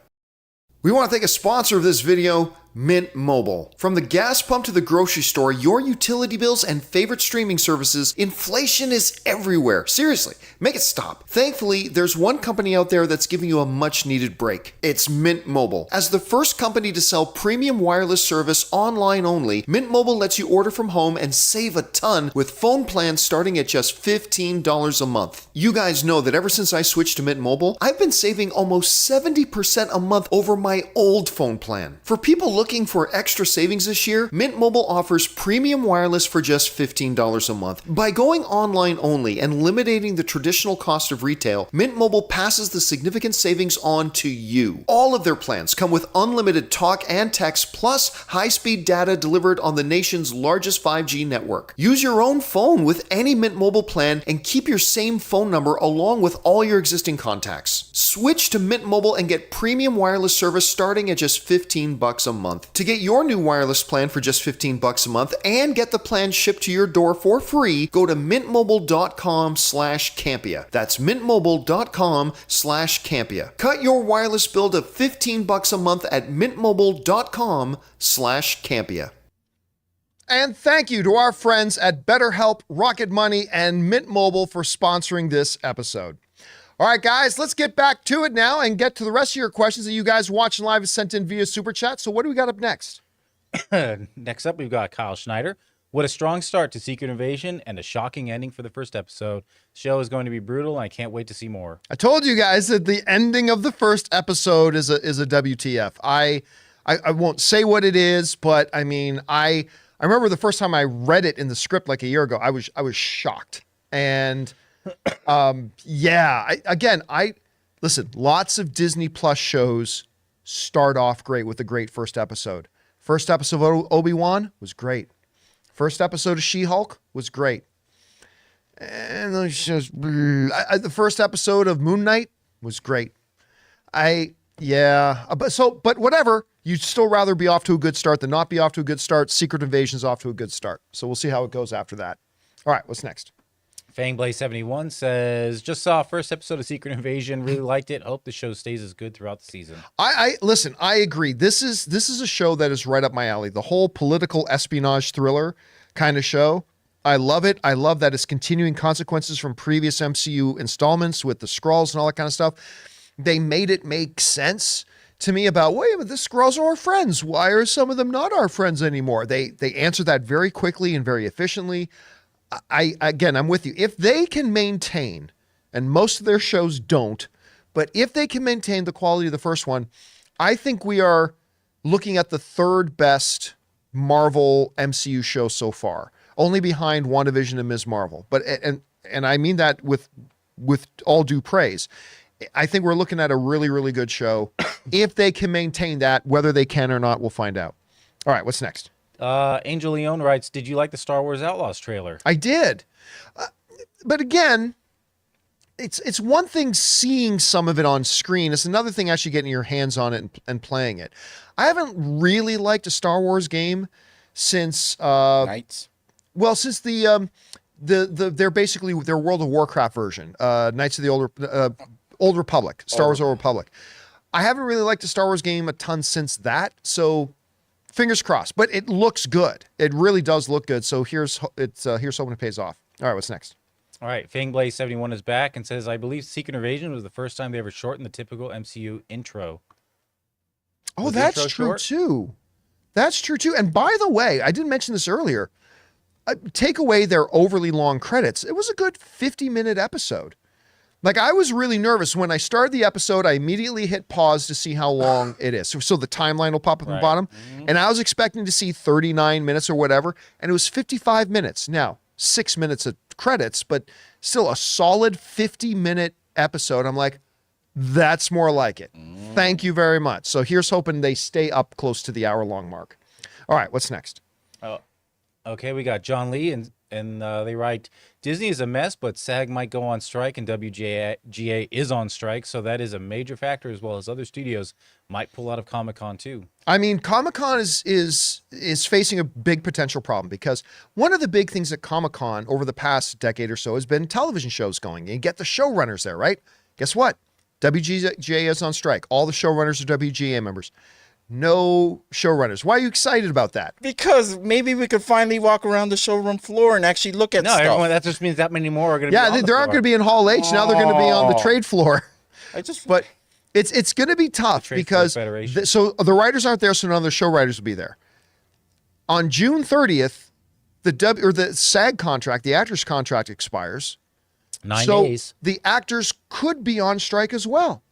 We want to thank a sponsor of this video, Mint Mobile. From the gas pump to the grocery store, your utility bills and favorite streaming services, inflation is everywhere. Seriously, make it stop. Thankfully, there's one company out there that's giving you a much needed break. It's Mint Mobile. As the first company to sell premium wireless service online only, Mint Mobile lets you order from home and save a ton with phone plans starting at just $15 a month. You guys know that ever since I switched to Mint Mobile, I've been saving almost 70% a month over my old phone plan. For people looking for extra savings this year, Mint Mobile offers premium wireless for just $15 a month. By going online only and eliminating the traditional cost of retail, Mint Mobile passes the significant savings on to you. All of their plans come with unlimited talk and text plus high-speed data delivered on the nation's largest 5G network. Use your own phone with any Mint Mobile plan and keep your same phone number along with all your existing contacts. Switch to Mint Mobile and get premium wireless service starting at just $15 a month. To get your new wireless plan for just $15 a month and get the plan shipped to your door for free, go to mintmobile.com/Campea. That's mintmobile.com/Campea. Cut your wireless bill to $15 a month at mintmobile.com/Campea. And thank you to our friends at BetterHelp, Rocket Money, and Mint Mobile for sponsoring this episode. All right, guys, let's get back to it now and get to the rest of your questions that you guys watching live have sent in via Super Chat. So what do we got up next? Next up, we've got Kyle Schneider. What a strong start to Secret Invasion and a shocking ending for the first episode. The show is going to be brutal, and I can't wait to see more. I told you guys that the ending of the first episode is a WTF. I won't say what it is, but I mean, I remember the first time I read it in the script like a year ago, I was shocked. And listen, lots of Disney Plus shows start off great with a great first episode. First episode of Obi-Wan was great. First episode of She-Hulk was great. And the first episode of Moon Knight was great. But whatever, you'd still rather be off to a good start than not be off to a good start. Secret Invasion's off to a good start. So we'll see how it goes after that. All right, what's next? Fangblaze71 says, just saw first episode of Secret Invasion, really liked it. Hope the show stays as good throughout the season. Listen, I agree. This is a show that is right up my alley. The whole political espionage thriller kind of show. I love it. I love that it's continuing consequences from previous MCU installments with the Skrulls and all that kind of stuff. They made it make sense to me about, wait, but the Skrulls are our friends. Why are some of them not our friends anymore? They answer that very quickly and very efficiently. I'm with you. If they can maintain, and most of their shows don't, but if they can maintain the quality of the first one, I think we are looking at the third best Marvel MCU show so far, only behind WandaVision and Ms. Marvel. But and I mean that with all due praise. I think we're looking at a really, really good show. If they can maintain that, whether they can or not, we'll find out. All right, what's next? Angel Leone writes, did you like the Star Wars Outlaws trailer? I did. But again, it's one thing seeing some of it on screen. It's another thing actually getting your hands on it and playing it. I haven't really liked a Star Wars game since Knights. well, since they're basically their World of Warcraft version, Knights of the Old Republic, Star Wars Old Republic. I haven't really liked a Star Wars game a ton since that, so fingers crossed. But it looks good. It really does look good. So here's hoping it pays off. All right, what's next? All right, Fangblaze71 is back and says, I believe Secret Invasion was the first time they ever shortened the typical MCU intro. Oh, Was the that's intro true short? too. That's true too. And by the way, I didn't mention this earlier. Take away their overly long credits. It was a good 50-minute episode. Like, I was really nervous when I started the episode. I immediately hit pause to see how long it is. So the timeline will pop up at the bottom. And I was expecting to see 39 minutes or whatever. And it was 55 minutes. Now, 6 minutes of credits, but still a solid 50-minute episode. I'm like, that's more like it. Thank you very much. So here's hoping they stay up close to the hour-long mark. All right, what's next? Oh, okay, we got John Lee, and they write, Disney is a mess, but SAG might go on strike, and WGA is on strike, so that is a major factor, as well as other studios might pull out of Comic-Con too. I mean, Comic-Con is facing a big potential problem because one of the big things at Comic-Con over the past decade or so has been television shows going. You get the showrunners there, right? Guess what? WGA is on strike. All the showrunners are WGA members. No showrunners. Why are you excited about that? Because maybe we could finally walk around the showroom floor and actually look at No, stuff. everyone, that just means that many more are going to be Yeah, on the they're not floor. going to be in Hall H. Now they're going to be on the trade floor. But it's going to be tough Trade Floor because Federation. so the writers aren't there, so none of the show writers will be there. On June 30th, the SAG contract, the actors' contract expires. 9 so days. the actors could be on strike as well.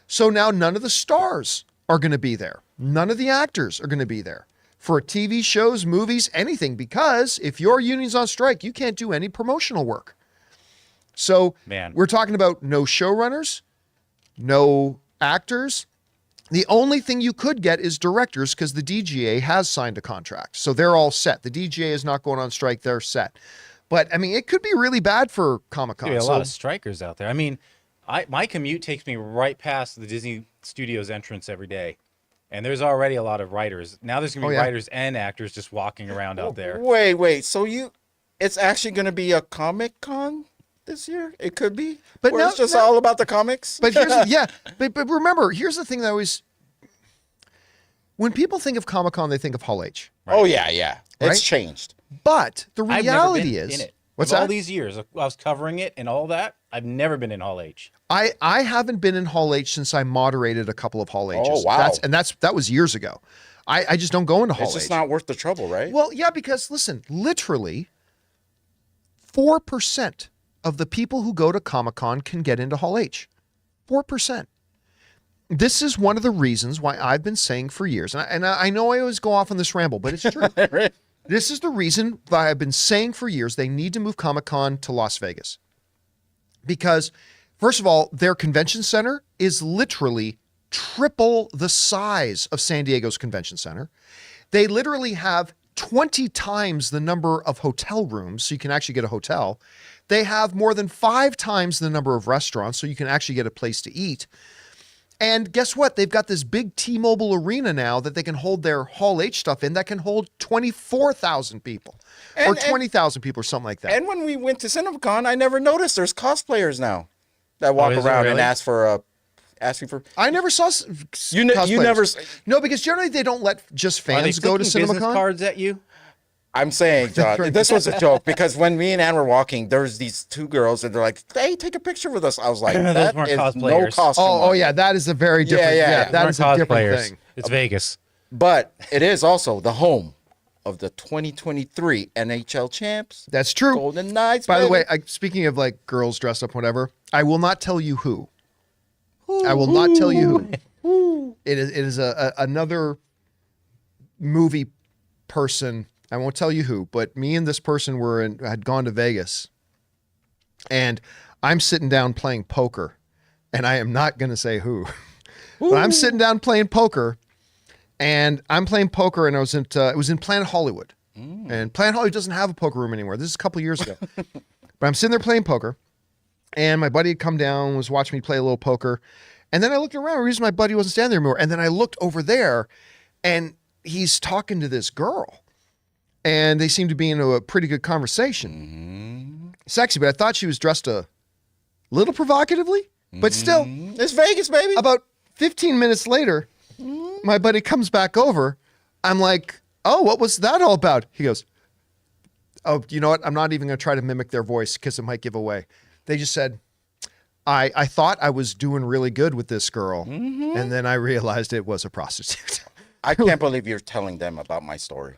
So now none of the stars are going to be there. None of the actors are going to be there for TV shows, movies, anything, because if your union's on strike, you can't do any promotional work. So we're talking about no showrunners, no actors. The only thing you could get is directors because the DGA has signed a contract. So they're all set. The DGA is not going on strike. They're set. But, I mean, it could be really bad for Comic-Con. There's a lot of strikers out there. I mean, my commute takes me right past the Disney Studios entrance every day. And there's already a lot of writers. Now there's going to be writers and actors just walking around out there. Wait. So it's actually going to be a Comic-Con this year? It could be? But now, it's just all about the comics? But here's, but remember, here's the thing that always, when people think of Comic-Con, they think of Hall H. Right? Oh, yeah. It's Right? changed. But the reality I've never been is, in it. what's Of that? all these years, I was covering it and all that. I've never been in Hall H. I haven't been in Hall H since I moderated a couple of Hall H's. Oh, wow. That was years ago. I just don't go into Hall H. It's just not worth the trouble, right? Well, yeah, because listen, literally 4% of the people who go to Comic-Con can get into Hall H. 4%. This is one of the reasons why I've been saying for years, and I know I always go off on this ramble, but it's true. Right. This is the reason why I've been saying for years they need to move Comic-Con to Las Vegas. Because, first of all, their convention center is literally triple the size of San Diego's convention center. They literally have 20 times the number of hotel rooms, so you can actually get a hotel. They have more than 5 times the number of restaurants, so you can actually get a place to eat. And guess what? They've got this big T-Mobile arena now that they can hold their Hall H stuff in that can hold 24,000 people or 20,000 people or something like that. And when we went to CinemaCon, I never noticed there's cosplayers now that walk is it around and really? ask you for. I never saw You cosplayers. never. No, because generally they don't let just Are they fans go to flicking business CinemaCon. cards at you? I'm saying, John, this was a joke because when me and Ann were walking, there's these 2 girls and they're like, "Hey, take a picture with us." I was like, Those "That weren't is no cosplayers. costume." Oh, yeah, that is a very different. yeah. That is a different Cosplayers. thing. It's Vegas. But it is also the home of the 2023 NHL champs, That's true. Golden Knights. By the baby. way, speaking of like girls dressed up, whatever, I will not tell you who. I will not tell you who. It is another movie person. I won't tell you who, but me and this person had gone to Vegas, and I'm sitting down playing poker, and I am not going to say who, but I'm sitting down playing poker, and I'm playing poker, and it was in Planet Hollywood, and Planet Hollywood doesn't have a poker room anymore. This is a couple years ago, but I'm sitting there playing poker, And my buddy had come down, was watching me play a little poker. And then I looked around, the reason my buddy wasn't standing there anymore. And then I looked over there, and he's talking to this girl. And they seemed to be in a pretty good conversation. Sexy, but I thought she was dressed a little provocatively. But still, It's Vegas, baby. about 15 minutes later, my buddy comes back over. I'm like, oh, what was that all about? He goes, oh, you know what? I'm not even going to try to mimic their voice because it might give away. They just said, I thought I was doing really good with this girl. And then I realized it was a prostitute. I can't believe you're telling them about my story.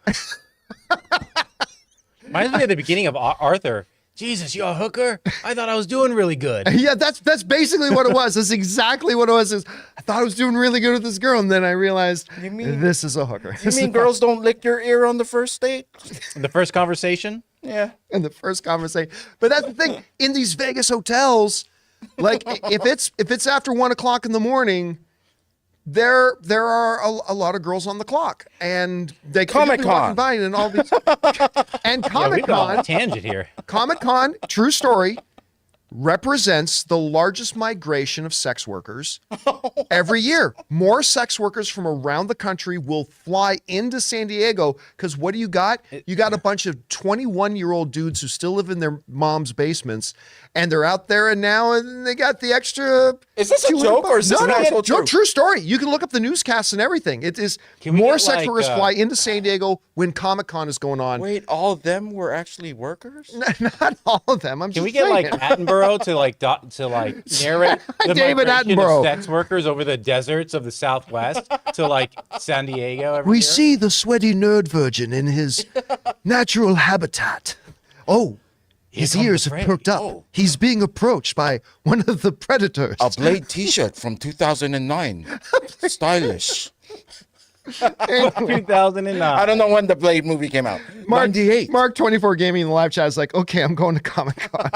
Reminds me of the beginning of Arthur. Jesus, you a hooker? I thought I was doing really good. Yeah, that's basically what it was. That's exactly what it was. I thought I was doing really good with this girl, and then I realized this is a hooker. You mean girls don't lick your ear on the first date? The first conversation? Yeah. In the first conversation. But that's the thing. In these Vegas hotels, like if it's after 1 o'clock in the morning, there are a lot of girls on the clock, and they Comic-Con. be walking by and all these and Yeah, we've gone on Comic-Con. a tangent here. Comic-Con, true story, represents the largest migration of sex workers every year. More sex workers from around the country will fly into San Diego because what do you got? You got a bunch of 21-year-old dudes who still live in their mom's basements, and they're out there and now and they got the extra. Is this a joke or is this no, actual no, truth? true story. You can look up the newscasts and everything. It is Can we more get, sex like, workers fly into San Diego when Comic-Con is going on. Wait, all of them were actually workers? Not all of them. I'm Can just we get like saying. Attenborough to narrate the David migration Attenborough. of sex workers over the deserts of the Southwest to like San Diego every We year? see the sweaty nerd virgin in his natural habitat. Oh, his comes ears the have prey. perked up. Oh. He's being approached by one of the predators. A Blade t-shirt from 2009. Stylish. 2009. I don't know when the Blade movie came out. 98. Mark 24 Gaming in the live chat is like, okay, I'm going to Comic-Con.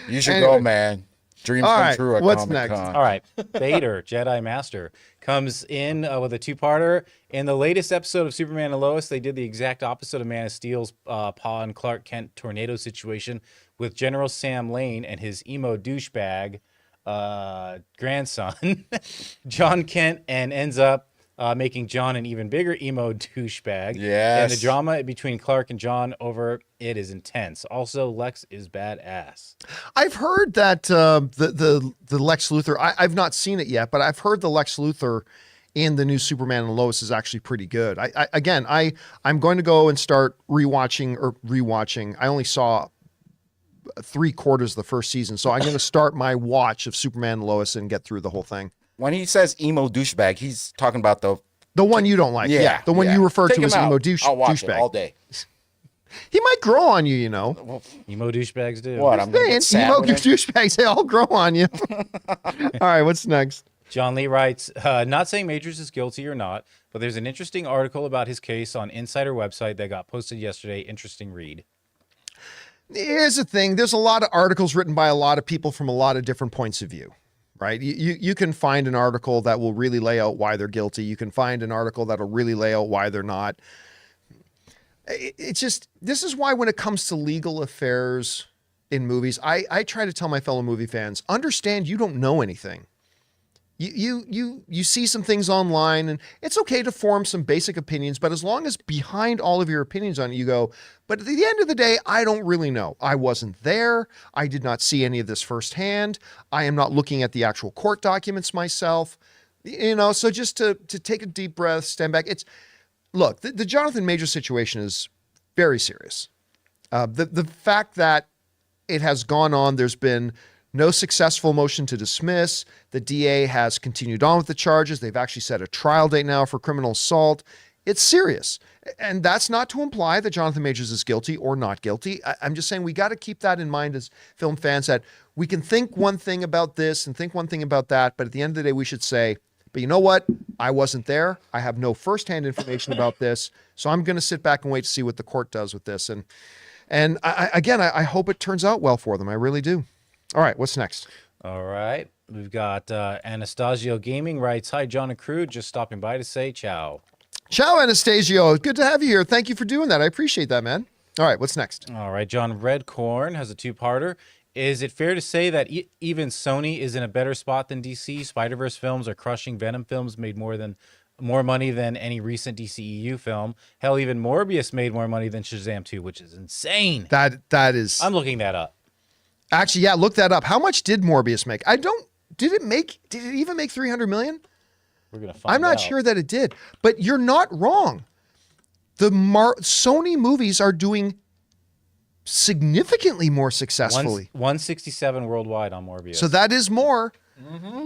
You should Anyway. go, man. Dreams All come right, true at what's Comic-Con. next? All right. Vader, Jedi Master, comes in with a two-parter. In the latest episode of Superman and Lois, they did the exact opposite of Man of Steel's Paul and Clark Kent tornado situation with General Sam Lane and his emo douchebag grandson, John Kent, and ends up making John an even bigger emo douchebag. And the Yes. drama between Clark and John over it is intense. Also, Lex is badass. I've heard that the Lex Luthor, I've not seen it yet, but I've heard the Lex Luthor in the new Superman and Lois is actually pretty good. I'm going to go and start rewatching. I only saw 3/4 of the first season, so I'm going to start my watch of Superman and Lois and get through the whole thing. When he says emo douchebag, he's talking about the one you don't like, the one you refer Take to him as out. emo I'll watch it all douchebag. day. He might grow on you, you know. Emo douchebags do. What? I'm gonna Saying get sad emo with him? douchebags, they all grow on you. All right, what's next? John Lee writes, not saying Majors is guilty or not, but there's an interesting article about his case on Insider website that got posted yesterday. Interesting read. Here's the thing. There's a lot of articles written by a lot of people from a lot of different points of view, right? You can find an article that will really lay out why they're guilty. You can find an article that'll really lay out why they're not. It's just, this is why when it comes to legal affairs in movies, I try to tell my fellow movie fans, understand you don't know anything. You see some things online, and it's okay to form some basic opinions, but as long as behind all of your opinions on it, you go, but at the end of the day, I don't really know. I wasn't there. I did not see any of this firsthand. I am not looking at the actual court documents myself. You know, so just to take a deep breath, stand back. Look, the Jonathan Majors situation is very serious. The fact that it has gone on, there's been no successful motion to dismiss. The DA has continued on with the charges. They've actually set a trial date now for criminal assault. It's serious. And that's not to imply that Jonathan Majors is guilty or not guilty. I'm just saying we got to keep that in mind as film fans, that we can think one thing about this and think one thing about that, but at the end of the day, we should say, but you know what? I wasn't there. I have no firsthand information about this. So I'm going to sit back and wait to see what the court does with this. And I hope it turns out well for them. I really do. All right, what's next? All right. We've got Anastasio Gaming writes, hi, John and crew. Just stopping by to say ciao. Ciao, Anastasio. Good to have you here. Thank you for doing that. I appreciate that, man. All right, what's next? All right. John Redcorn has a two-parter. Is it fair to say that even Sony is in a better spot than DC? Spider-Verse films are crushing. Venom films made more money than any recent DCEU film. Hell, even Morbius made more money than Shazam 2, which is insane. That is. I'm looking that up. Actually, yeah, look that up. How much did Morbius make? Did it even make 300 million? We're gonna find I'm not out. sure that it did, but you're not wrong. The Sony movies are doing significantly more successfully. 167 worldwide on Morbius. So that is more.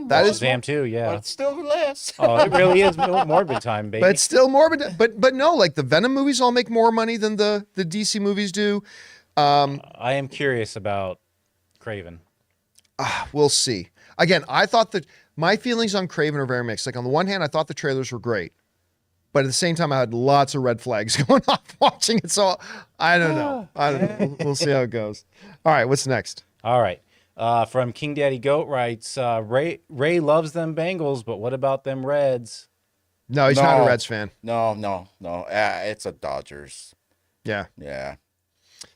That is Shazam 2, yeah. But still less. Oh, it really is morbid time, baby. But it's still morbid. But no, like the Venom movies all make more money than the DC movies do. I am curious about Craven. We'll see. Again, I thought that my feelings on Craven are very mixed. Like on the one hand, I thought the trailers were great, but at the same time, I had lots of red flags going off watching it. So I don't know. We'll see how it goes. All right, what's next? All right. From King Daddy Goat writes, Ray loves them Bengals, but what about them Reds? No, he's not a Reds fan. No. It's a Dodgers. Yeah. Yeah.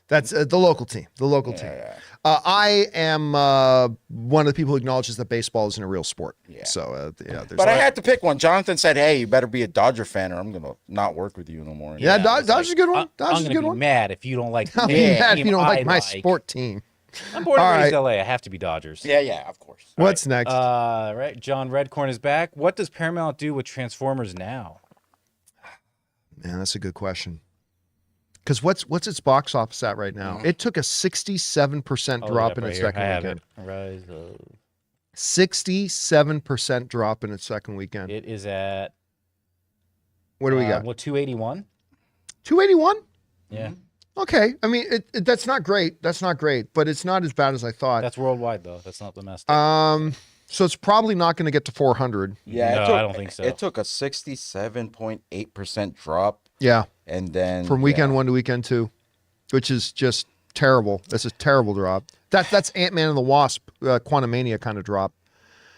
That's the local team. The local team. Yeah. I am one of the people who acknowledges that baseball isn't a real sport. Yeah. So there's. But I had to pick one. Jonathan said, "Hey, you better be a Dodger fan, or I'm gonna not work with you no more." Yeah, Dodgers a good one. I'm Dodgers a going to good be one. mad if you don't like I'll the be mad if team you don't I like my sport team. I'm born and All raised right. LA. I have to be Dodgers. Yeah, of course. What's next? Right. John Redcorn is back. What does Paramount do with Transformers now? Man, that's a good question. Because what's its box office at right now? It took a 67% drop in its second weekend. Rise of... 67% drop in its second weekend. It is at What do we got? 281. 281? Yeah. Okay. I mean, that's not great. That's not great, but it's not as bad as I thought. That's worldwide though. That's not domestic. So it's probably not going to get to 400. Yeah, No, I don't think so. It took a 67.8% drop, Yeah. and then From weekend one to weekend two, which is just terrible. That's a terrible drop. That's Ant-Man and the Wasp, Quantumania kind of drop.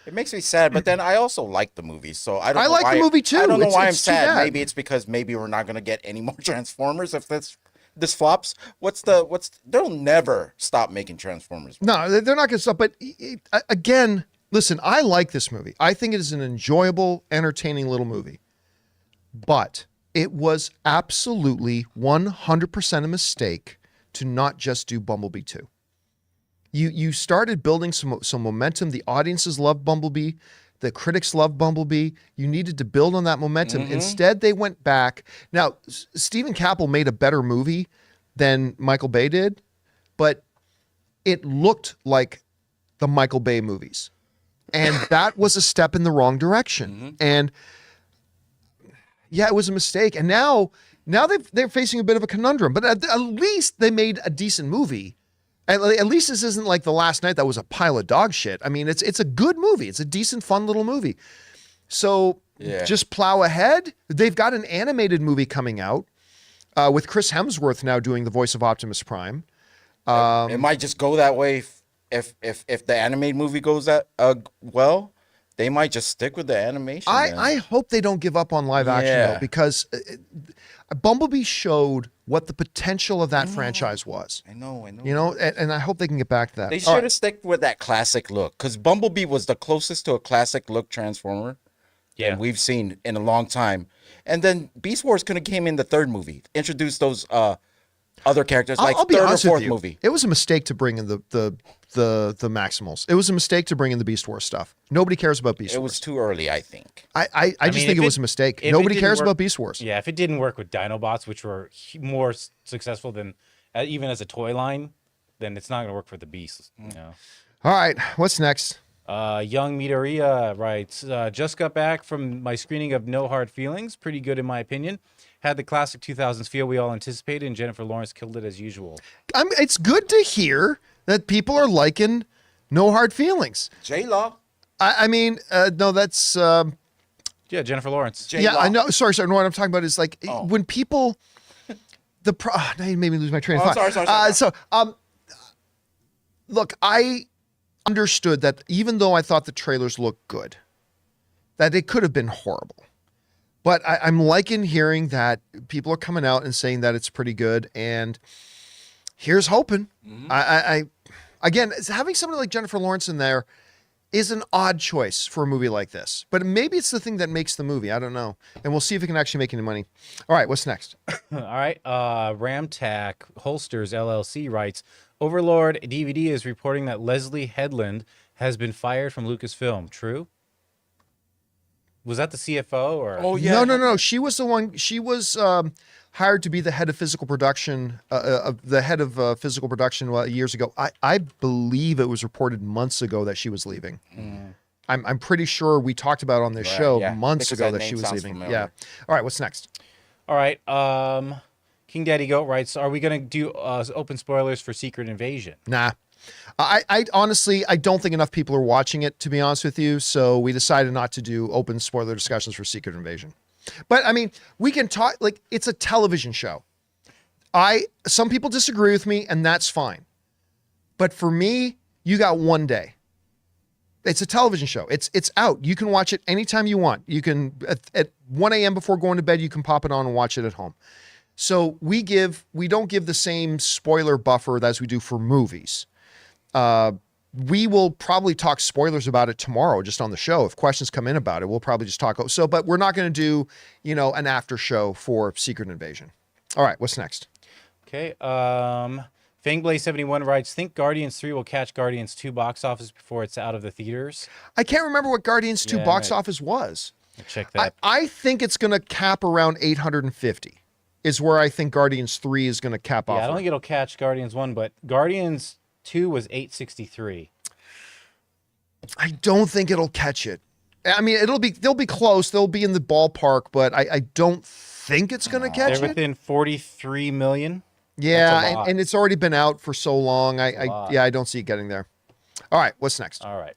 It makes me sad, but then I also like the movie, so I don't. I know like why, the movie, too. I don't know It's- why I'm it's too sad. bad. Maybe it's because maybe we're not gonna get any more Transformers if this flops. They'll never stop making Transformers. No, they're not going to stop. But again, listen, I like this movie. I think it is an enjoyable, entertaining little movie. But it was absolutely 100% a mistake to not just do Bumblebee 2. You started building some momentum. The audiences loved Bumblebee. The critics loved Bumblebee. You needed to build on that momentum. Instead, they went back. Now, Stephen Caple made a better movie than Michael Bay did, but it looked like the Michael Bay movies. And that was a step in the wrong direction. And yeah, it was a mistake. And now they're facing a bit of a conundrum, but at least they made a decent movie. At least this isn't like The Last Night that was a pile of dog shit. I mean, it's a good movie. It's a decent, fun little movie. So just plow ahead. They've got an animated movie coming out with Chris Hemsworth now doing the voice of Optimus Prime. It might just go that way if the animated movie goes that well. They might just stick with the animation. I hope they don't give up on live action though, because Bumblebee showed what the potential of that franchise was. I know. You know, and I hope they can get back to that. They should have stuck with that classic look, because Bumblebee was the closest to a classic look Transformer that we've seen in a long time. And then Beast Wars could have came in the third movie, introduced those other characters, like I'll be third or honest with fourth you. movie. It was a mistake to bring in the Maximals. It was a mistake to bring in the Beast Wars stuff. Nobody cares about Beast It Wars. was too early, I think. I just think it was a mistake. if it Nobody didn't cares work- about Beast Wars. Yeah, if it didn't work with Dinobots, which were more successful than even as a toy line, then it's not going to work for the Beasts. You know? All right, what's next? Young Midoriya writes, just got back from my screening of No Hard Feelings. Pretty good in my opinion. Had the classic 2000s feel we all anticipated, and Jennifer Lawrence killed it as usual. It's good to hear that people are liking No Hard Feelings. J-Law. I mean, no, that's Yeah, Jennifer Lawrence. J-Law. I know. Sorry. No, what I'm talking about is like when people now you made me lose my train of thought. Sorry. Look, I understood that even though I thought the trailers looked good, that it could have been horrible. But I'm liking hearing that people are coming out and saying that it's pretty good, and here's hoping. Again, having somebody like Jennifer Lawrence in there is an odd choice for a movie like this. But maybe it's the thing that makes the movie. I don't know. And we'll see if it can actually make any money. All right, what's next? All right. Ramtack Holsters LLC writes, Overlord DVD is reporting that Leslie Headland has been fired from Lucasfilm. True? Was that the CFO or? Oh yeah. No. She was the one. She was hired to be the head of physical production, physical production years ago. I believe it was reported months ago that she was leaving. I'm pretty sure we talked about on this show months ago that she was leaving. Familiar. Yeah. All right. What's next? All right. King Daddy Goat writes, are we going to do open spoilers for Secret Invasion? Nah. I honestly, I don't think enough people are watching it, to be honest with you. So we decided not to do open spoiler discussions for Secret Invasion. But I mean, we can talk, like, it's a television show. Some people disagree with me, and that's fine. But for me, you got one day. It's a television show. It's out. You can watch it anytime you want. You can, at 1 a.m. before going to bed, you can pop it on and watch it at home. So we don't give the same spoiler buffer as we do for movies. We will probably talk spoilers about it tomorrow, just on the show. If questions come in about it, we'll probably just talk. So, but we're not going to do, an after show for Secret Invasion. All right. What's next? Okay. Fangblaze71 writes, think Guardians 3 will catch Guardians 2 box office before it's out of the theaters. I can't remember what Guardians 2 box office was. Check that. I think it's going to cap around 850 is where I think Guardians 3 is going to cap off. I don't think it'll catch Guardians 1, but Guardians 2 was 863. I don't think it'll catch it. I mean, they'll be close. They'll be in the ballpark, but I don't think it's going to catch it. They're within 43 million. Yeah, and it's already been out for so long. I don't see it getting there. All right, what's next? All right.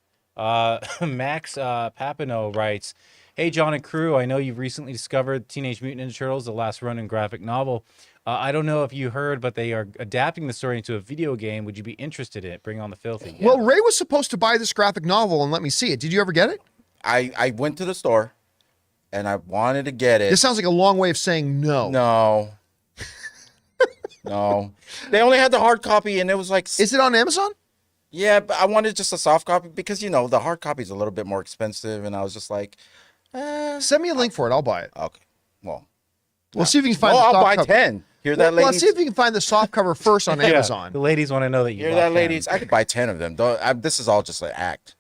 Max Papineau writes, hey, John and crew, I know you've recently discovered Teenage Mutant Ninja Turtles, the last run-in graphic novel. I don't know if you heard, but they are adapting the story into a video game. Would you be interested in it? Bring on the filthy. Yeah. Well, Ray was supposed to buy this graphic novel and let me see it. Did you ever get it? I went to the store, and I wanted to get it. This sounds like a long way of saying no. No. No. They only had the hard copy, and it was like... Is it on Amazon? Yeah, but I wanted just a soft copy because, the hard copy is a little bit more expensive, and I was just like... Send me a link for it. I'll buy it. Okay. Well... We'll see if you can find the I'll soft buy cover. 10. Hear that, ladies? Let's see if you can find the soft cover first on Amazon. The ladies want to know that you Hear that, ladies? I could buy 10 of them. This is all just an act.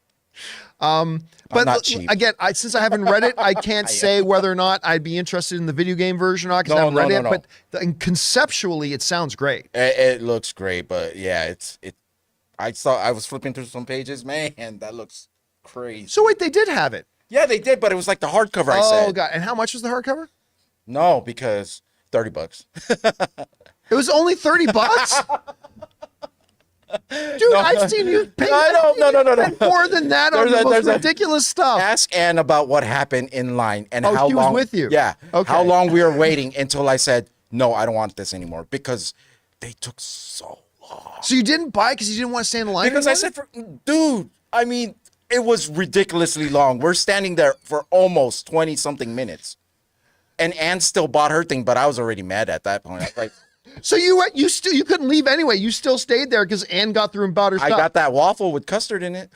But not cheap. Again, since I haven't read it, I can't say whether or not I'd be interested in the video game version or not because I haven't read it. But conceptually, it sounds great. It looks great, but yeah, I was flipping through some pages, man, that looks crazy. So wait, they did have it. Yeah, they did, but it was like the hardcover. I said. Oh god! And how much was the hardcover? No, because $30. It was only $30. Dude, I've seen you pay no. more than that on the most ridiculous stuff. Ask Ann about what happened in line and how she long. was with you. Yeah. Okay. How long we were waiting until I said, no, I don't want this anymore because they took so long. So you didn't buy it because you didn't want to stand in line Because I said, dude, I mean, it was ridiculously long. We're standing there for almost 20-something minutes. And Ann still bought her thing, but I was already mad at that point. I was like... So you couldn't leave anyway. You still stayed there because Ann got through and bought her stuff. I got that waffle with custard in it.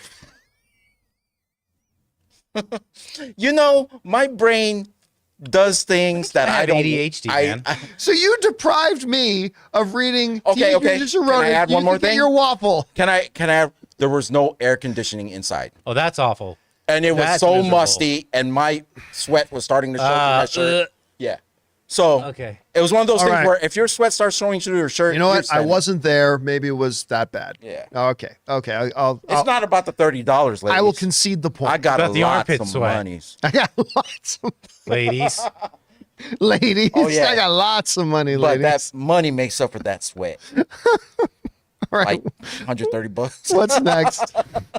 My brain does things that I don't. ADHD, man. So you deprived me of reading. Okay. Can I add one more thing? Your waffle. Can I have? There was no air conditioning inside, Oh, that's awful. and it was That's so miserable. musty, and my sweat was starting to show through my shirt. Yeah. So Okay. it was one of those All things right. where if your sweat starts showing through your shirt, You know you're what? I standing. wasn't there. Maybe it was that bad. Yeah. Okay. I'll It's not about the $30, ladies. I will concede the point. I got About the lots armpit of sweat. monies. I got lots of Ladies. ladies. Oh, yeah. I got lots of money, But ladies. that money makes up for that sweat. All right. Like $130. What's next?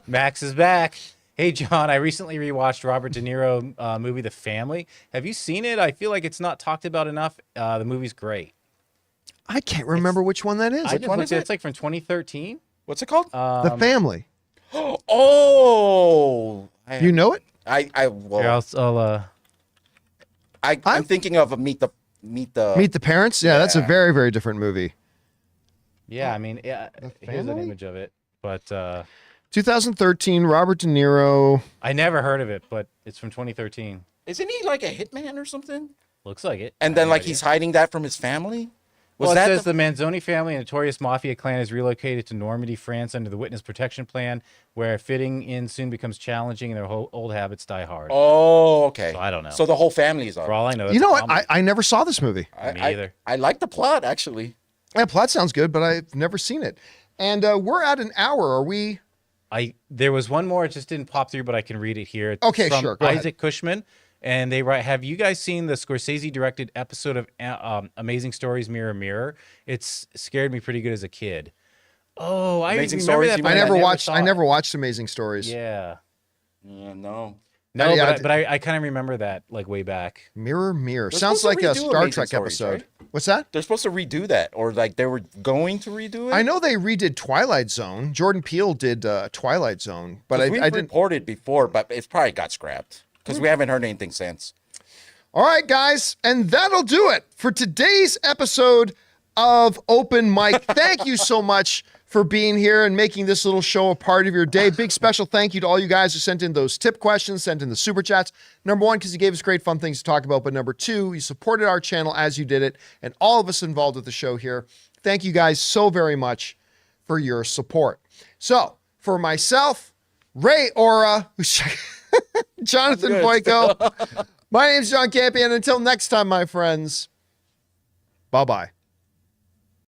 Max is back. Hey, John, I recently rewatched Robert De Niro movie The Family. Have you seen it? I feel like it's not talked about enough. The movie's great. I can't remember which one that is. I just looked at it. It's like from 2013. What's it called? The Family. Oh, You know it? Here, I'm thinking of Meet the Meet the Parents? Yeah, that's a very, very different movie. yeah, I mean, here's an Family? image of it. But 2013, Robert De Niro. I never heard of it, but it's from 2013. Isn't he like a hitman or something? Looks like it. And I then have no like idea. he's hiding that from his family? Was Well, it that says the Manzoni family, a notorious mafia clan, is relocated to Normandy, France, under the Witness Protection Plan, where fitting in soon becomes challenging and their old habits die hard. Oh, okay. So I don't know. So the whole family is For on. all I know, You know what? I never saw this movie. Me either. I like the plot actually. Yeah, plot sounds good, but I've never seen it. And we're at an hour. Are we? There was one more, it just didn't pop through, but I can read it here. It's Okay, from sure, go ahead. Isaac Cushman, and they write, have you guys seen the Scorsese directed episode of Amazing Stories Mirror Mirror? It's scared me pretty good as a kid. Oh, I Amazing remember Stories, that. you but mean? I never saw it. watched Amazing Stories. Yeah. Yeah, no. No, Yeah, but I kind of remember that like way back. Mirror Mirror. They're Sounds supposed like to a redo Star Amazing Trek Stories, episode. right? What's that? They're supposed to redo that, or like they were going to redo it. I know they redid Twilight Zone. Jordan Peele did Twilight Zone, but I we've didn't. reported before, but it's probably got scrapped because we haven't heard anything since. All right, guys, and that'll do it for today's episode of Open Mic. Thank you so much for being here and making this little show a part of your day. Big special thank you to all you guys who sent in those tip questions, sent in the super chats. Number one, because you gave us great fun things to talk about, but number two, you supported our channel as you did it, and all of us involved with the show here. Thank you guys so very much for your support. So, for myself, Ray Ora, Jonathan Boyko, my name's John Campea, and until next time, my friends, bye-bye.